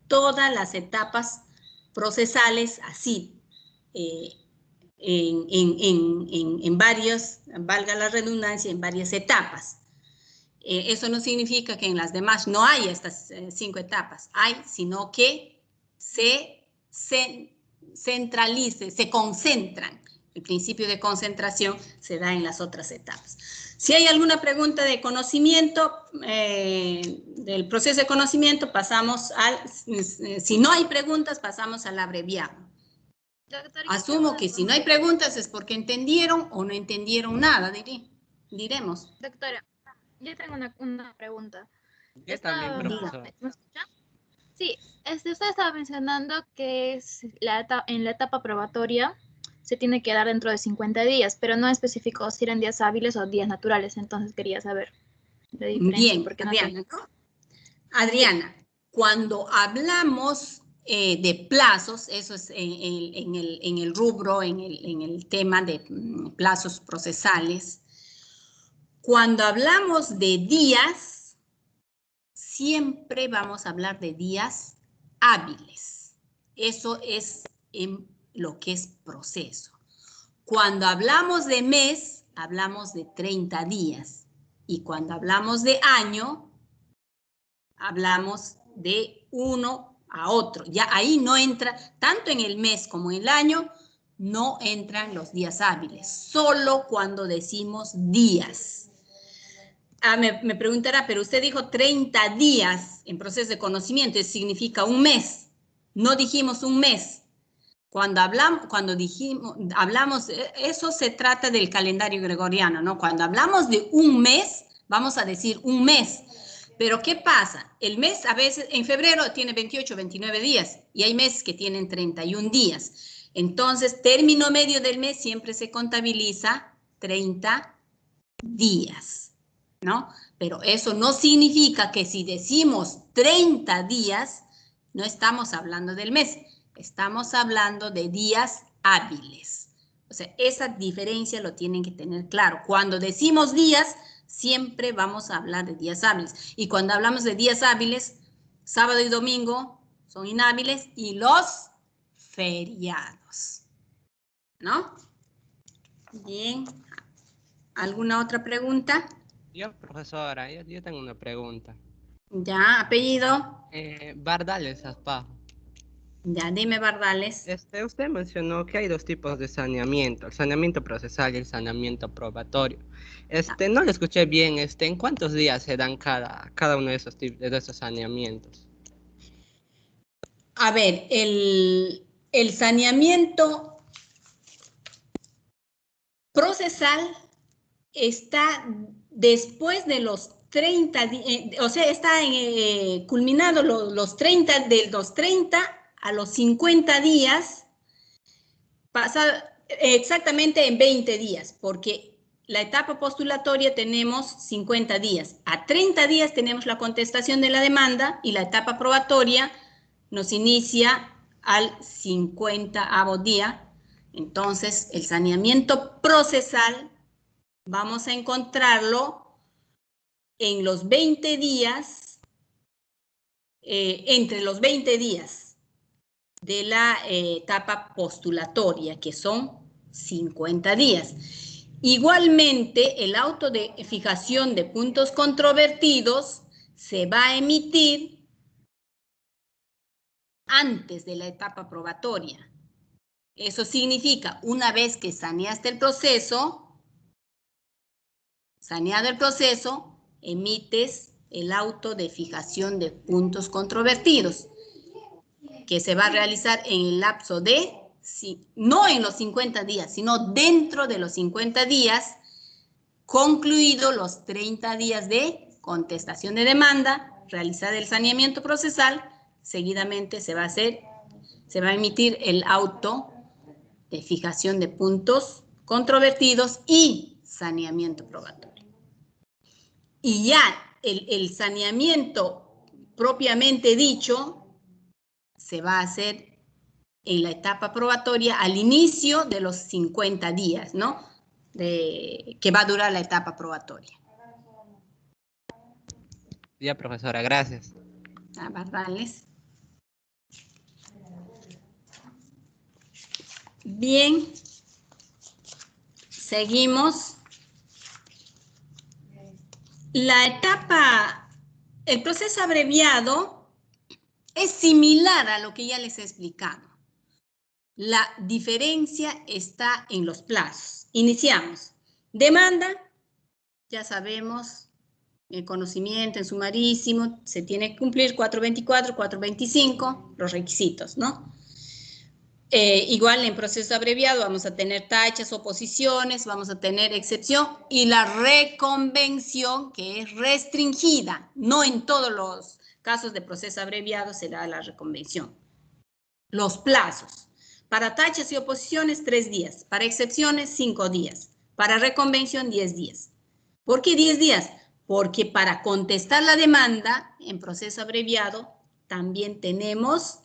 todas las etapas procesales así, en varios, valga la redundancia, en varias etapas. Eso no significa que en las demás no haya estas 5 etapas, hay, sino que se centralice, se concentran. El principio de concentración se da en las otras etapas. Si hay alguna pregunta de conocimiento, del proceso de conocimiento, pasamos al, si no hay preguntas, pasamos al abreviado. Doctora, Asumo que si no hay preguntas es porque entendieron o no entendieron nada, diremos. Doctora, yo tengo una pregunta. Yo también, profesor. ¿Me escuchan? Sí, usted estaba mencionando que en la etapa probatoria se tiene que dar dentro de 50 días, pero no especificó si eran días hábiles o días naturales, entonces quería saber la diferencia. Bien, Porque no Adriana, ¿no? Adriana, cuando hablamos de plazos, eso es en el rubro, en el tema de plazos procesales, cuando hablamos de días, siempre vamos a hablar de días hábiles. Eso es en lo que es proceso. Cuando hablamos de mes, hablamos de 30 días. Y cuando hablamos de año, hablamos de uno a otro. Ya ahí no entra, tanto en el mes como en el año, no entran los días hábiles. Solo cuando decimos días. Me preguntará, pero usted dijo 30 días en proceso de conocimiento, eso significa un mes. No dijimos un mes. Cuando hablamos, eso se trata del calendario gregoriano, ¿no? Cuando hablamos de un mes, vamos a decir un mes. Pero ¿qué pasa? El mes a veces, en febrero tiene 28, 29 días y hay meses que tienen 31 días. Entonces, término medio del mes siempre se contabiliza 30 días, ¿no? Pero eso no significa que si decimos 30 días, no estamos hablando del mes. Estamos hablando de días hábiles. O sea, esa diferencia lo tienen que tener claro. Cuando decimos días, siempre vamos a hablar de días hábiles. Y cuando hablamos de días hábiles, sábado y domingo son inhábiles y los feriados. ¿No? Bien. ¿Alguna otra pregunta? Yo, profesora, yo tengo una pregunta. Ya, apellido. Bardales Aspajo. Ya, dime, Bardales. Usted mencionó que hay dos tipos de saneamiento, el saneamiento procesal y el saneamiento probatorio. No le escuché bien, ¿en cuántos días se dan cada uno de esos saneamientos? A ver, el saneamiento procesal está después de los 30 días, o sea, está culminado los 30, de los 30 a los 50 días, pasa exactamente en 20 días, porque la etapa postulatoria tenemos 50 días. A 30 días tenemos la contestación de la demanda y la etapa probatoria nos inicia al 50º día. Entonces, el saneamiento procesal vamos a encontrarlo en los 20 días, entre los 20 días de la etapa postulatoria, que son 50 días. Igualmente, el auto de fijación de puntos controvertidos se va a emitir antes de la etapa probatoria. Eso significa, una vez que saneaste el proceso, saneado el proceso, emites el auto de fijación de puntos controvertidos, que se va a realizar en el lapso de, no en los 50 días, sino dentro de los 50 días, concluido los 30 días de contestación de demanda, realizar el saneamiento procesal, seguidamente se va a emitir el auto de fijación de puntos controvertidos y saneamiento probatorio. Y ya el saneamiento propiamente dicho se va a hacer en la etapa probatoria al inicio de los 50 días, ¿no? Que va a durar la etapa probatoria. Ya, profesora, gracias. A Bardales. Bien. Seguimos. La etapa, el proceso abreviado es similar a lo que ya les he explicado. La diferencia está en los plazos. Iniciamos. Demanda, ya sabemos, el conocimiento en sumarísimo, se tiene que cumplir 424, 425, los requisitos, ¿no? Igual en proceso abreviado vamos a tener tachas, oposiciones, vamos a tener excepción y la reconvención que es restringida. No en todos los casos de proceso abreviado se da la reconvención. Los plazos. Para tachas y oposiciones, 3 días. Para excepciones, 5 días. Para reconvención, 10 días. ¿Por qué 10 días? Porque para contestar la demanda en proceso abreviado también tenemos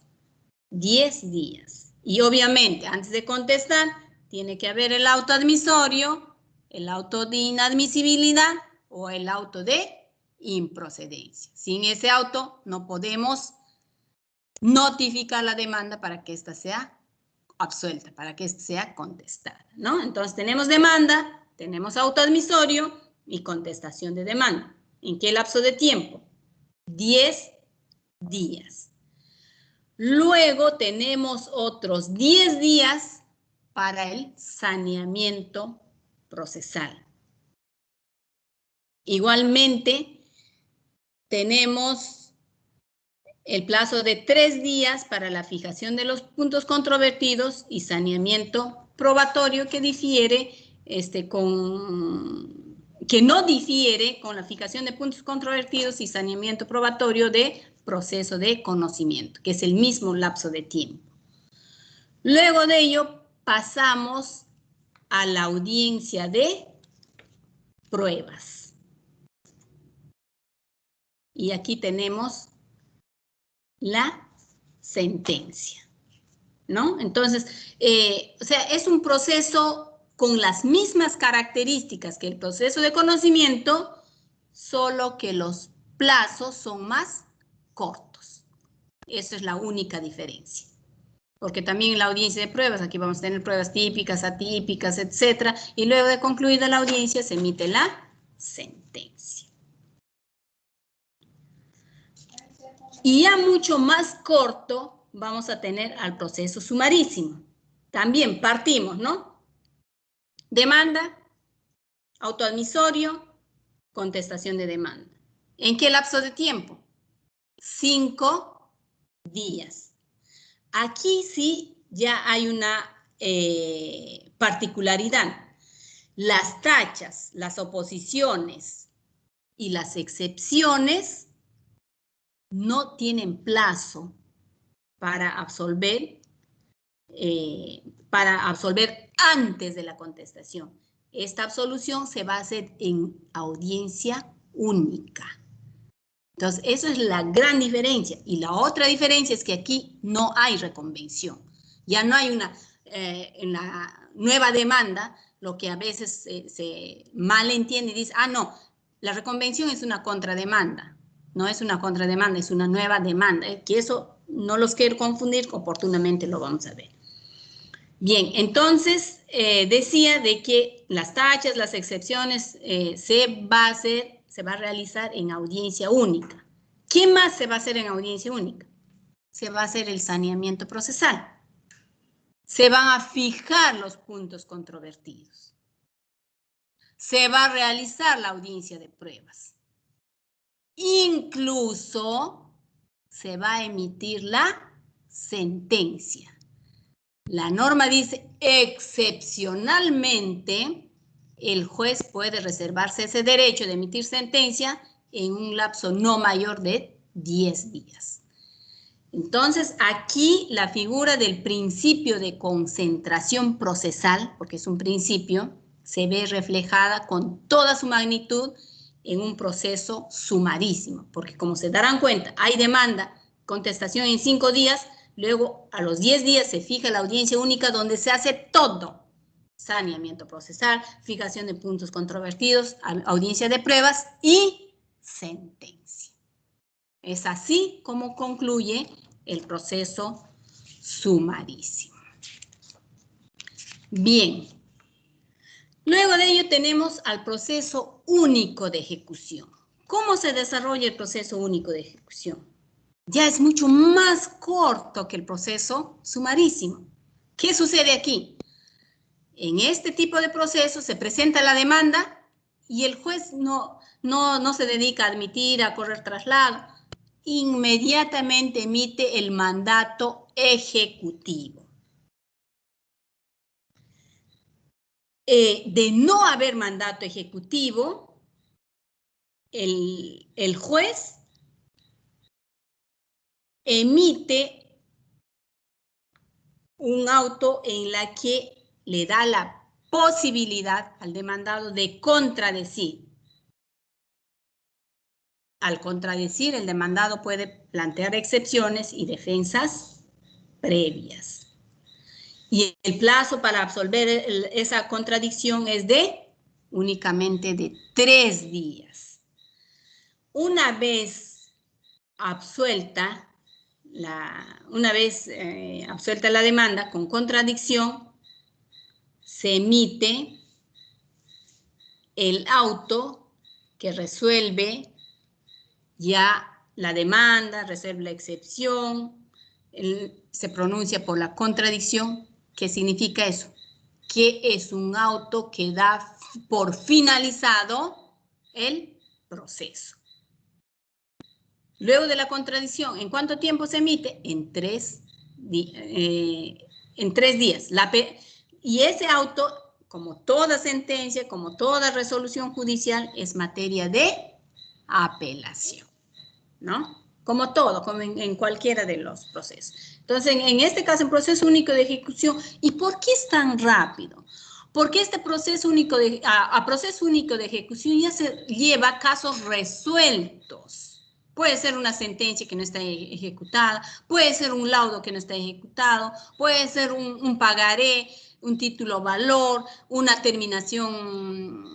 10 días. Y obviamente, antes de contestar, tiene que haber el auto admisorio, el auto de inadmisibilidad o el auto de improcedencia. Sin ese auto no podemos notificar la demanda para que ésta sea absuelta, para que ésta sea contestada, ¿no? Entonces tenemos demanda, tenemos auto admisorio y contestación de demanda. ¿En qué lapso de tiempo? 10 días. Luego tenemos otros 10 días para el saneamiento procesal. Igualmente, tenemos el plazo de 3 días para la fijación de los puntos controvertidos y saneamiento probatorio que difiere que no difiere con la fijación de puntos controvertidos y saneamiento probatorio de proceso de conocimiento, que es el mismo lapso de tiempo. Luego de ello pasamos a la audiencia de pruebas. Y aquí tenemos la sentencia, ¿no? Entonces, o sea, es un proceso con las mismas características que el proceso de conocimiento, solo que los plazos son más cortos. Esa es la única diferencia. Porque también en la audiencia de pruebas, aquí vamos a tener pruebas típicas, atípicas, etcétera, y luego de concluida la audiencia se emite la sentencia. Y ya mucho más corto vamos a tener al proceso sumarísimo. También partimos, ¿no? Demanda, autoadmisorio, contestación de demanda. ¿En qué lapso de tiempo? 5 días. Aquí sí ya hay una particularidad. Las tachas, las oposiciones y las excepciones no tienen plazo para absolver antes de la contestación. Esta absolución se va a hacer en audiencia única. Entonces, esa es la gran diferencia. Y la otra diferencia es que aquí no hay reconvención. Ya no hay en la nueva demanda, lo que a veces se malentiende y dice, no, la reconvención es una contrademanda. No es una contrademanda, es una nueva demanda. Que eso no los quiero confundir, oportunamente lo vamos a ver. Bien, entonces decía de que las tachas, las excepciones se va a realizar en audiencia única. ¿Qué más se va a hacer en audiencia única? Se va a hacer el saneamiento procesal. Se van a fijar los puntos controvertidos. Se va a realizar la audiencia de pruebas. Incluso se va a emitir la sentencia. La norma dice, excepcionalmente, el juez puede reservarse ese derecho de emitir sentencia en un lapso no mayor de 10 días. Entonces, aquí la figura del principio de concentración procesal, porque es un principio, se ve reflejada con toda su magnitud en un proceso sumarísimo, porque como se darán cuenta, hay demanda, contestación en 5 días, luego a los 10 días se fija la audiencia única donde se hace todo. Saneamiento procesal, fijación de puntos controvertidos, audiencia de pruebas y sentencia. Es así como concluye el proceso sumarísimo. Bien. Luego de ello tenemos al proceso único de ejecución. ¿Cómo se desarrolla el proceso único de ejecución? Ya es mucho más corto que el proceso sumarísimo. ¿Qué sucede aquí? En este tipo de proceso se presenta la demanda y el juez no se dedica a admitir, a correr traslado. Inmediatamente emite el mandato ejecutivo. de no haber mandato ejecutivo, el juez emite un auto en la que le da la posibilidad al demandado de contradecir. Al contradecir, el demandado puede plantear excepciones y defensas previas. Y el plazo para absolver esa contradicción es únicamente de 3 días. Una vez absuelta la demanda con contradicción, se emite el auto que resuelve ya la demanda, resuelve la excepción, se pronuncia por la contradicción. ¿Qué significa eso? Que es un auto que da por finalizado el proceso. Luego de la contradicción, ¿en cuánto tiempo se emite? En 3 días. Y ese auto, como toda sentencia, como toda resolución judicial, es materia de apelación, ¿no? Como todo, como en cualquiera de los procesos. Entonces, en este caso, en proceso único de ejecución, ¿y por qué es tan rápido? Porque este proceso único proceso único de ejecución ya se lleva casos resueltos. Puede ser una sentencia que no está ejecutada, puede ser un laudo que no está ejecutado, puede ser un pagaré, un título valor, una terminación,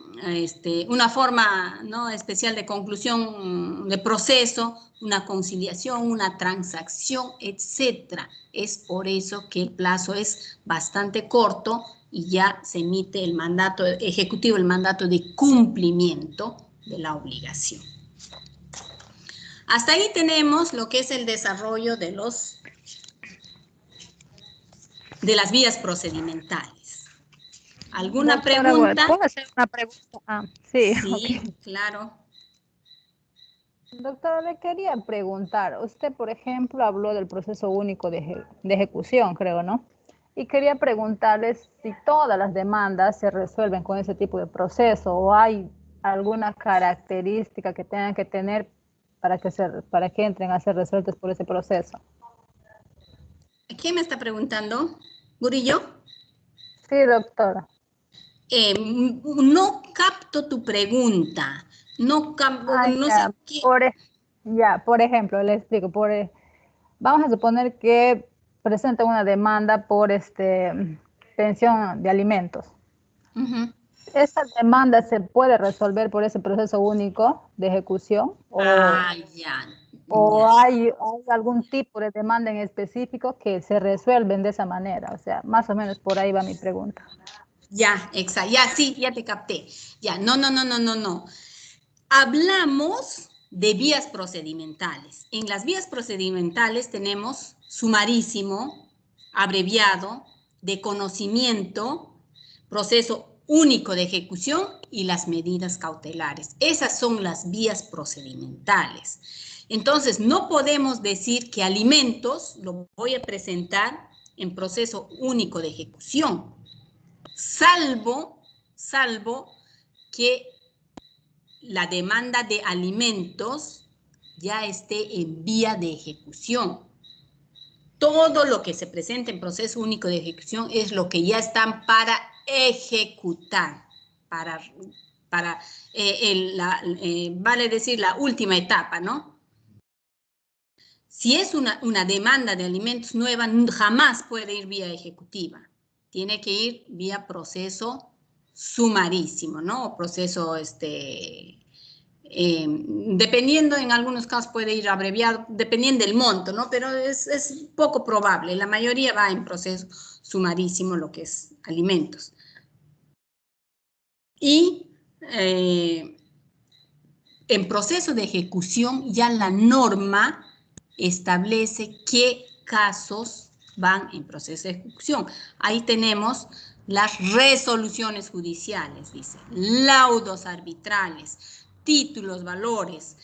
una forma, ¿no?, especial de conclusión de proceso, una conciliación, una transacción, etc. Es por eso que el plazo es bastante corto y ya se emite el mandato ejecutivo, el mandato de cumplimiento de la obligación. Hasta ahí tenemos lo que es el desarrollo de las vías procedimentales. ¿Alguna pregunta? ¿Puedo hacer una pregunta? Sí, Sí, okay. Claro. Doctora, le quería preguntar, usted, por ejemplo, habló del proceso único de ejecución, creo, ¿no? Y quería preguntarles si todas las demandas se resuelven con ese tipo de proceso o hay alguna característica que tengan que tener para que entren a ser resueltos por ese proceso. ¿Quién me está preguntando? ¿Murillo? Sí, doctora. No capto tu pregunta. No sé qué. Por ejemplo, le explico. Vamos a suponer que presenta una demanda por pensión de alimentos. ¿Esa demanda se puede resolver por ese proceso único de ejecución? ¿O hay algún tipo de demanda en específico que se resuelven de esa manera? O sea, más o menos por ahí va mi pregunta. Ya, exacto. Ya, sí, ya te capté. Ya, no. Hablamos de vías procedimentales. En las vías procedimentales tenemos sumarísimo, abreviado, de conocimiento, proceso único de ejecución y las medidas cautelares. Esas son las vías procedimentales. Entonces, no podemos decir que alimentos lo voy a presentar en proceso único de ejecución, salvo que la demanda de alimentos ya esté en vía de ejecución. Todo lo que se presenta en proceso único de ejecución es lo que ya están para ejecutar, vale decir, la última etapa, ¿no? Si es una demanda de alimentos nueva, jamás puede ir vía ejecutiva. Tiene que ir vía proceso sumarísimo, ¿no? O proceso, dependiendo, en algunos casos puede ir abreviado, dependiendo del monto, ¿no? Pero es poco probable. La mayoría va en proceso sumarísimo, lo que es alimentos. Y en proceso de ejecución ya la norma establece qué casos van en proceso de ejecución. Ahí tenemos las resoluciones judiciales, dice, laudos arbitrales, títulos, valores,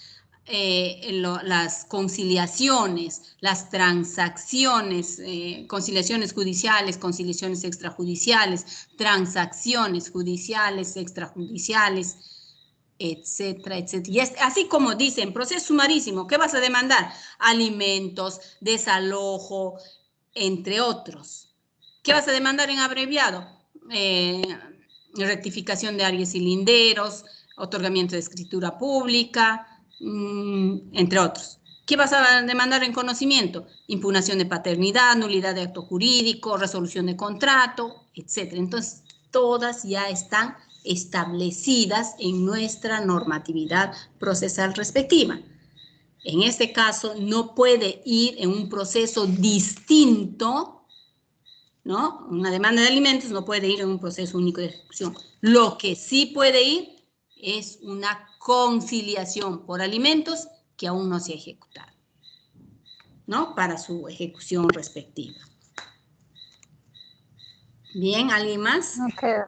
las conciliaciones, las transacciones, conciliaciones judiciales, conciliaciones extrajudiciales, transacciones judiciales, extrajudiciales, etcétera, etcétera. Y así como dice, en proceso sumarísimo, ¿qué vas a demandar? Alimentos, desalojo, entre otros. ¿Qué vas a demandar en abreviado? Rectificación de áreas y linderos, otorgamiento de escritura pública, entre otros. ¿Qué vas a demandar en conocimiento? Impugnación de paternidad, nulidad de acto jurídico, resolución de contrato, etc. Entonces, todas ya están establecidas en nuestra normatividad procesal respectiva. En este caso, no puede ir en un proceso distinto, ¿no? Una demanda de alimentos no puede ir en un proceso único de ejecución. Lo que sí puede ir es una conciliación por alimentos que aún no se ha ejecutado, ¿no? Para su ejecución respectiva. Bien, ¿alguien más? Okay.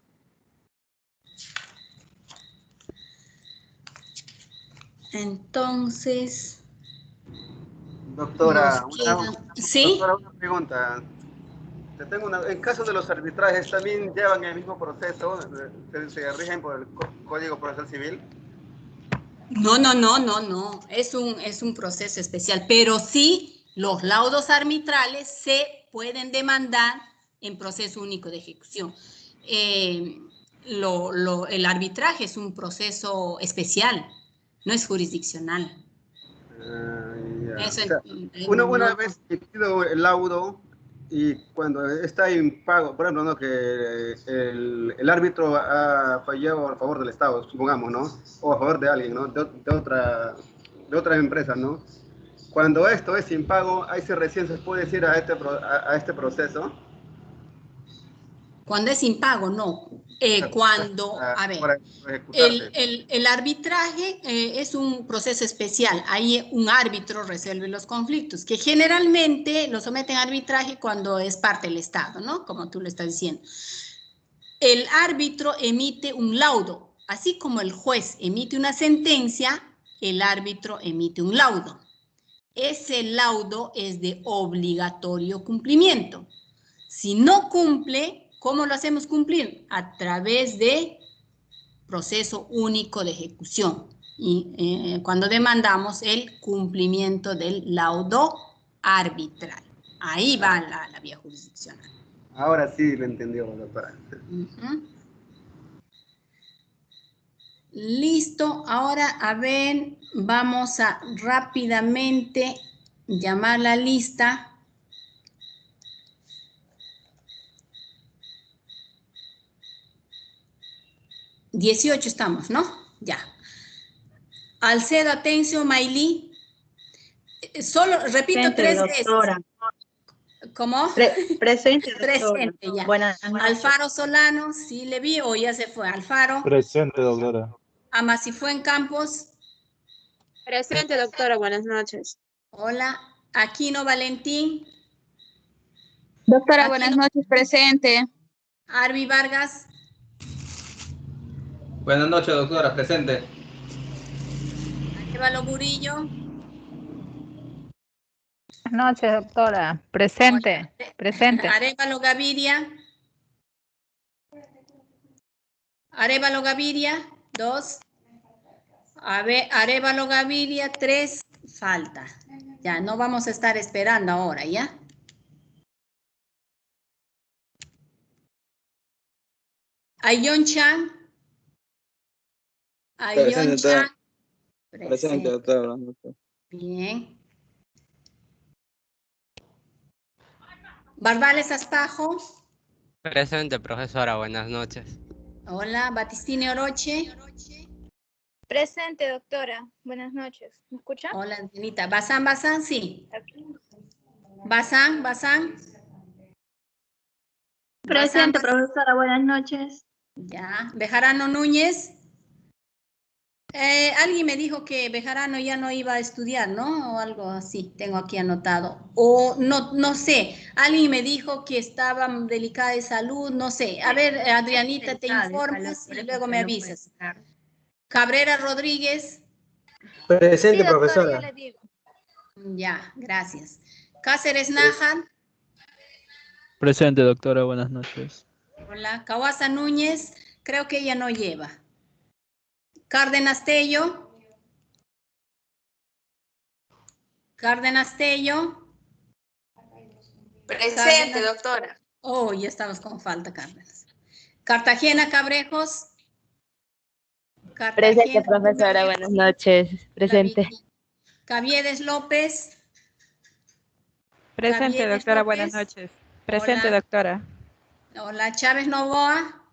Entonces... Doctora, ¿sí? Doctora, una pregunta. En caso de los arbitrajes, ¿también llevan el mismo proceso? ¿Se rigen por el Código Procesal Civil? No. Es un proceso especial, pero sí los laudos arbitrales se pueden demandar en proceso único de ejecución. El arbitraje es un proceso especial, no es jurisdiccional. Eso, o sea, una vez emitido el laudo y cuando está en pago, por ejemplo, ¿no? Que el árbitro ha fallado a favor del Estado, supongamos, ¿no? O a favor de alguien, ¿no? De otra empresa, ¿no? Cuando esto es sin pago, ahí se recién se puede decir a este proceso. Cuando es impago, no. Cuando, a ver, el arbitraje es un proceso especial. Ahí un árbitro resuelve los conflictos, que generalmente lo someten a arbitraje cuando es parte del Estado, ¿no? Como tú lo estás diciendo. El árbitro emite un laudo, así como el juez emite una sentencia, el árbitro emite un laudo. Ese laudo es de obligatorio cumplimiento. Si no cumple, ¿cómo lo hacemos cumplir? A través de proceso único de ejecución. Y cuando demandamos el cumplimiento del laudo arbitral. Ahí va la vía jurisdiccional. Ahora sí lo entendió, doctora. Listo. Ahora, a ver, vamos a rápidamente llamar la lista. $18 estamos, ¿no? Ya. Alcedo, Atencio, Maylí. Solo, repito, presente, 3 doctora. veces. ¿Cómo? Presente, doctora. Presente, ya. Buenas noches. Alfaro Solano, sí le vi o ya se fue. Alfaro. Presente, doctora. Amasifuen Campos. Presente, doctora. Buenas noches. Hola. Aquino Valentín. Doctora, buenas noches. Presente. Arby Vargas. Buenas noches, doctora. Presente. Arevalo Murillo. Buenas noches, doctora. Presente. Presente. Arevalo Gaviria. Arevalo Gaviria, 2. Arevalo Gaviria, 3. Falta. Ya, no vamos a estar esperando ahora, ¿ya? Ayon Chan. Ayon Chan. Presente, doctora. Bien. Barbales Aspajo. Presente, profesora. Buenas noches. Hola. Batistini Oroche. Presente, doctora. Buenas noches. ¿Me escucha? Hola, Angelita. Bazán, sí. Bazán. Presente, profesora. Buenas noches. Ya. Bejarano Núñez. Alguien me dijo que Bejarano ya no iba a estudiar, ¿no? O algo así, tengo aquí anotado. O no sé, alguien me dijo que estaba delicada de salud, no sé. A ver, Adrianita, te informas y luego me avisas. Cabrera Rodríguez. Presente, Sí, doctora, profesora. ya le digo. Ya, gracias. Cáceres Nájar. Presente, doctora, buenas noches. Hola. Cawasa Núñez, creo que ella no lleva. Cárdenas Tello. Cárdenas Tello. Presente, Cárdenas. doctora. Oh, ya estamos con falta, Cárdenas. Cartagena Cabrejos. Presente, profesora, buenas noches. Presente. Caviedes López. Presente, Caviedes doctora, López. buenas noches. Presente, Hola. doctora. Hola, Chávez Novoa.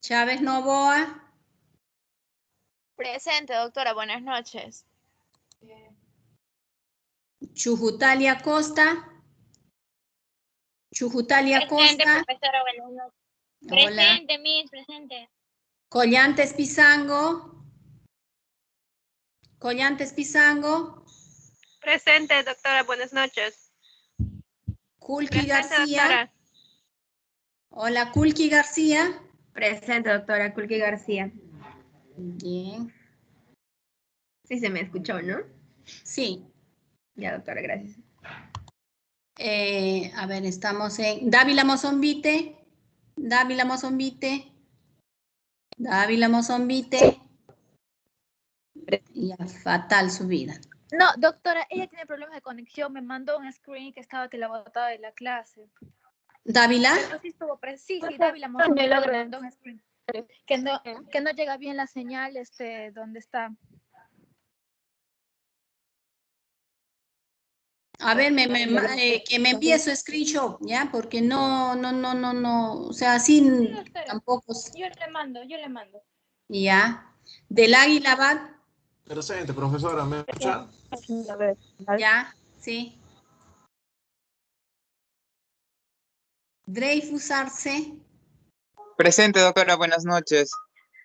Chávez Novoa. Presente, doctora, buenas noches. Chujutalia Costa. Chujutalia Presente, Costa. profesora, buenas noches. Hola. Presente, Miss, presente. Collantes Pizango. Collantes Pizango. Presente, doctora, buenas noches. Kulki Presente, García. doctora. Hola, Kulki García. Presente, doctora Kulki García. Bien. Sí, se me escuchó, ¿no? Sí. Ya, doctora, gracias. A ver, estamos en Dávila Mozombite. Dávila Mozombite. Dávila Mozombite. Ya, fatal su vida. No, doctora, ella tiene problemas de conexión. Me mandó un screen que estaba que la botaba de la clase. ¿Dávila? Pero sí estuvo sí, Dávila me mandó un screen. Que no llega bien la señal, donde está. A ver, que me envíe su screenshot, ¿ya? Porque no, o sea, así tampoco. Yo le mando. Ya. Del Águila Bat. Presente, profesora, ¿me escucha? Ya, sí. Dreyfus Arce. Presente, doctora, buenas noches.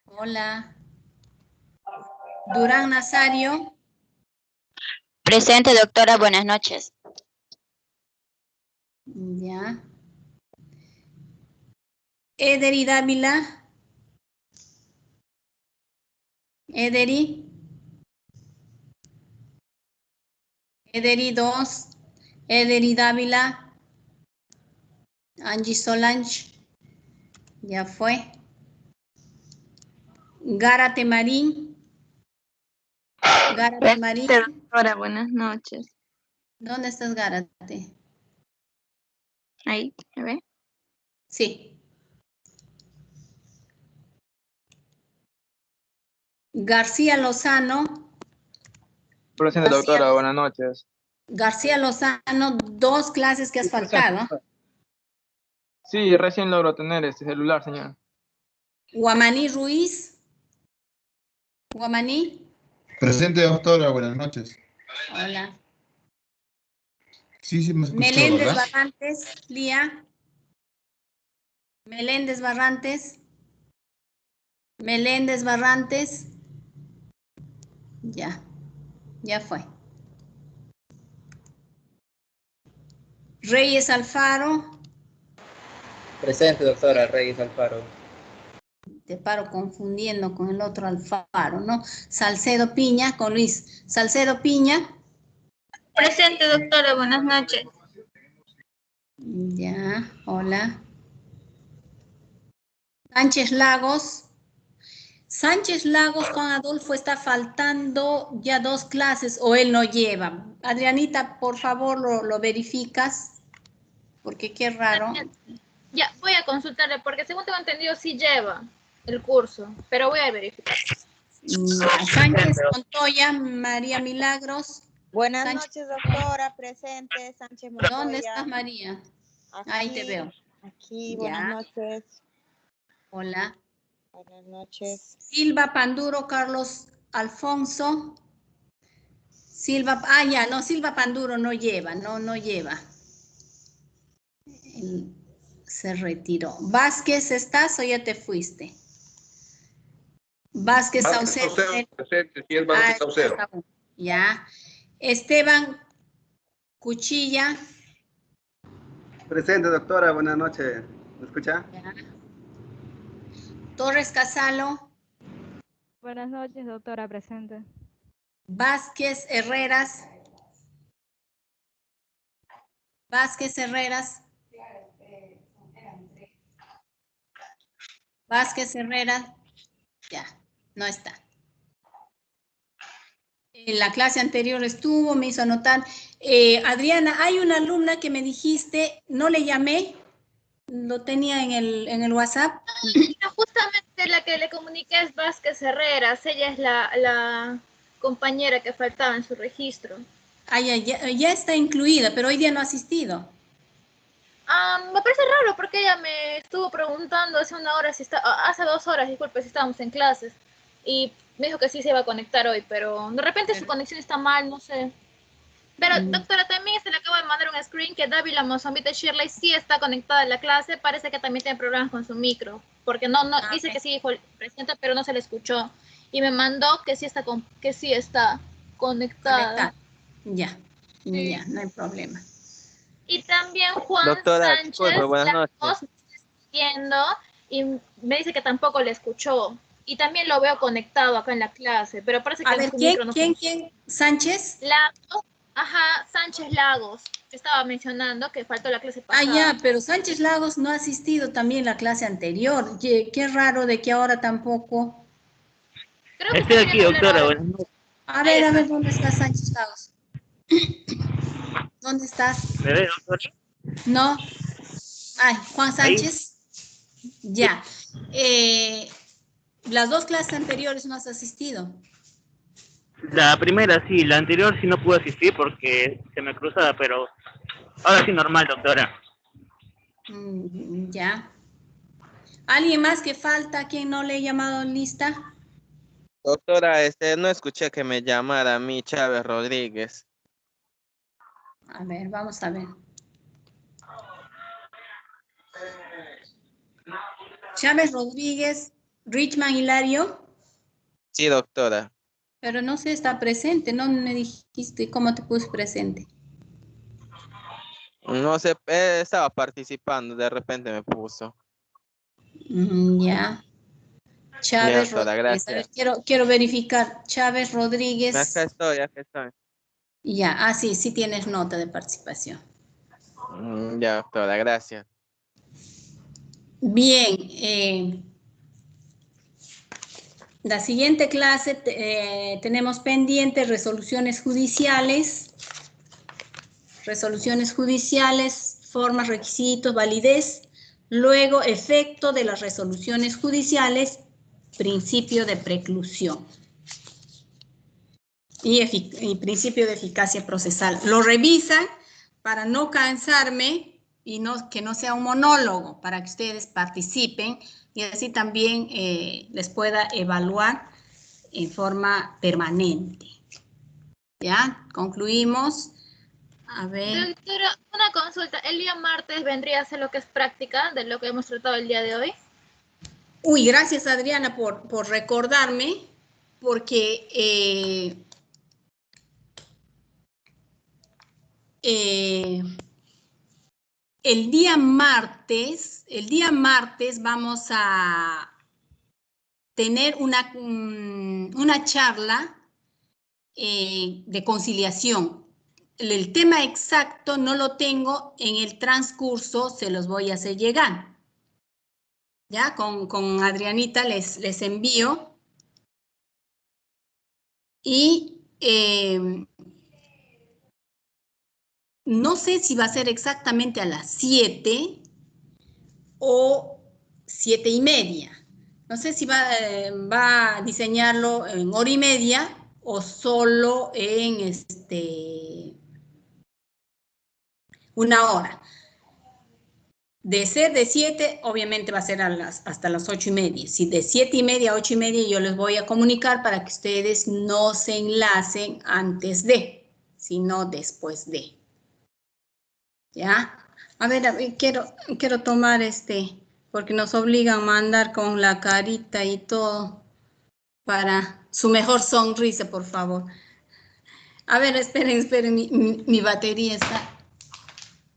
Hola. Durán Nazario. Presente, doctora, buenas noches. Ya. Ederi Dávila. Ederi. Ederi 2. Ederi Dávila. Angie Solange. Ya fue. Gárate Marín. Gárate Marín. Doctora, buenas noches. ¿Dónde estás, Gárate? Ahí, ¿me ve? Sí. García Lozano. Presente, doctora, buenas noches. García Lozano, 2 clases que has faltado. Sí, recién logro tener este celular, señor. Guamaní Ruiz. Guamaní. Presente, doctora, buenas noches. Hola. Sí, me escuchó, Meléndez ¿verdad? Barrantes, Lía. Meléndez Barrantes. Meléndez Barrantes. Ya fue. Reyes Alfaro. Presente, doctora, Reyes Alfaro. Te paro confundiendo con el otro Alfaro, ¿no? Salcedo Piña con Luis. Salcedo Piña. Presente, doctora, buenas noches. Ya, hola. Sánchez Lagos. Sánchez Lagos con Adolfo está faltando ya 2 clases o él no lleva. Adrianita, por favor, lo verificas. Porque qué raro. Ya, voy a consultarle, porque según tengo entendido sí lleva el curso, pero voy a verificar. Sánchez Montoya, María Milagros. Buenas Sánchez. noches, doctora. Presente, Sánchez Montoya. ¿Dónde estás, María? Ahí te veo. Aquí, buenas noches. Hola. Buenas noches. Silva Panduro, Carlos Alfonso. Silva Panduro no lleva, no lleva. Se retiró. Vázquez, ¿estás o ya te fuiste? Vázquez Saucedo. Presente, sí, es Vázquez Saucedo. Ya. Esteban Cuchilla. Presente, doctora, buenas noches. ¿Me escucha? Ya. Torres Casalo. Buenas noches, doctora, presente. Vázquez Herreras. Vázquez Herreras. Vázquez Herreras. Ya, no está. En la clase anterior estuvo, me hizo anotar. Adriana, hay una alumna que me dijiste, no le llamé, lo tenía en el WhatsApp. No, justamente la que le comuniqué es Vázquez Herreras, ella es la compañera que faltaba en su registro. Ah, ya está incluida, pero hoy día no ha asistido. Me parece raro porque ella me estuvo preguntando hace 1 hora, hace 2 horas, disculpe, si estábamos en clases. Y me dijo que sí se iba a conectar hoy, pero de repente su conexión está mal, no sé. Pero, doctora, también se le acaba de mandar un screen que Dávila Mozambique Shirley sí está conectada a la clase. Parece que también tiene problemas con su micro, porque dice que sí dijo el presidente, pero no se le escuchó. Y me mandó que sí está conectada. Ya, Sí. ya, no hay problema. Y también Juan Doctora, Sánchez disculpe, buenas noches. me está siguiendo y me dice que tampoco le escuchó. Y también lo veo conectado acá en la clase, pero parece que su micro no funciona. ¿Quién? ¿Sánchez? Lagos. Ajá, Sánchez Lagos. Estaba mencionando que faltó la clase pasada. Ah, ya, pero Sánchez Lagos no ha asistido también la clase anterior. Qué raro de que ahora tampoco. Creo que estoy aquí, doctora. Buenas noches. A ver, ¿dónde está Sánchez Lagos? ¿Dónde estás? ¿Me ve, doctora? No. Ay, Juan Sánchez. Ahí. Ya. Las 2 clases anteriores no has asistido. La primera sí, la anterior sí no pude asistir porque se me cruzaba, pero ahora sí normal, doctora. Ya. ¿Alguien más que falta? ¿Quién no le he llamado lista? Doctora, no escuché que me llamara a mí Chávez Rodríguez. A ver, vamos a ver. Chávez Rodríguez, Richman Hilario. Sí, doctora. Pero no sé, está presente, no me dijiste cómo te puse presente. No sé, estaba participando, de repente me puso. Ya. Chávez ya, doctora, Rodríguez. gracias. A ver, quiero verificar. Chávez Rodríguez. Acá estoy. Ya, sí tienes nota de participación. Ya, doctora, gracias. Bien. La siguiente clase tenemos pendiente resoluciones judiciales. Resoluciones judiciales, formas, requisitos, validez. Luego, efecto de las resoluciones judiciales, principio de preclusión. Y principio de eficacia procesal. Lo revisan para no cansarme y que no sea un monólogo, para que ustedes participen y así también les pueda evaluar en forma permanente. ¿Ya? Concluimos. A ver. Doctora, una consulta. ¿El día martes vendría a ser lo que es práctica de lo que hemos tratado el día de hoy? Uy, gracias Adriana por recordarme, porque el día martes vamos a tener una charla de conciliación. El tema exacto no lo tengo en el transcurso, se los voy a hacer llegar. Ya, con Adrianita les envío. Y no sé si va a ser exactamente a las 7 o 7:30. No sé si va a diseñarlo en 1:30 o solo en 1 hora. De ser de 7, obviamente va a ser hasta las 8:30. Si de 7:30 a 8:30 yo les voy a comunicar para que ustedes no se enlacen antes de, sino después de. ¿Ya? A ver, quiero tomar porque nos obligan a mandar con la carita y todo para su mejor sonrisa, por favor. A ver, esperen, mi batería está.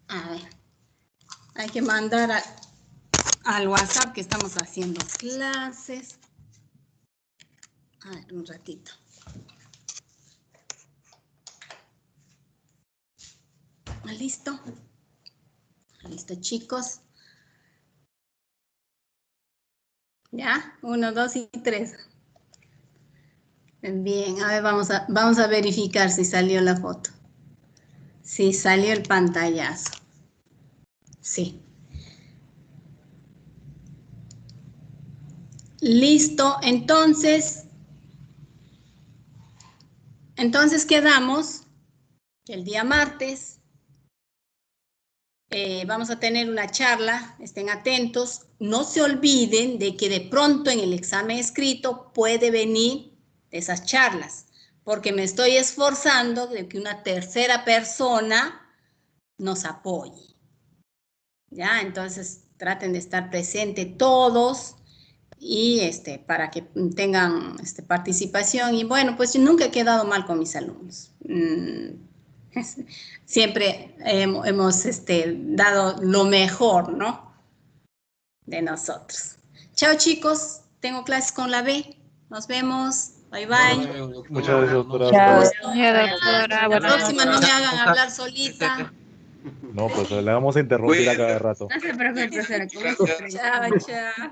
A ver, hay que mandar al WhatsApp que estamos haciendo clases. A ver, un ratito. ¿Listo? Listo, chicos. ¿Ya? 1, 2 y 3. Bien, a ver, vamos a verificar si salió la foto. Si salió el pantallazo. Sí. Listo, entonces quedamos que el día martes vamos a tener una charla, estén atentos, no se olviden de que de pronto en el examen escrito puede venir esas charlas, porque me estoy esforzando de que una tercera persona nos apoye. ¿Ya? Entonces traten de estar presentes todos y para que tengan participación. Y bueno, pues yo nunca he quedado mal con mis alumnos. Siempre hemos dado lo mejor, ¿no? De nosotros. Chao, chicos. Tengo clases con la B. Nos vemos. Bye, bye. Muchas gracias, doctora. Chao. La próxima no me hagan hablar solita. No, pues le vamos a interrumpir a cada rato. No se preocupe, profesora. Chao, chao.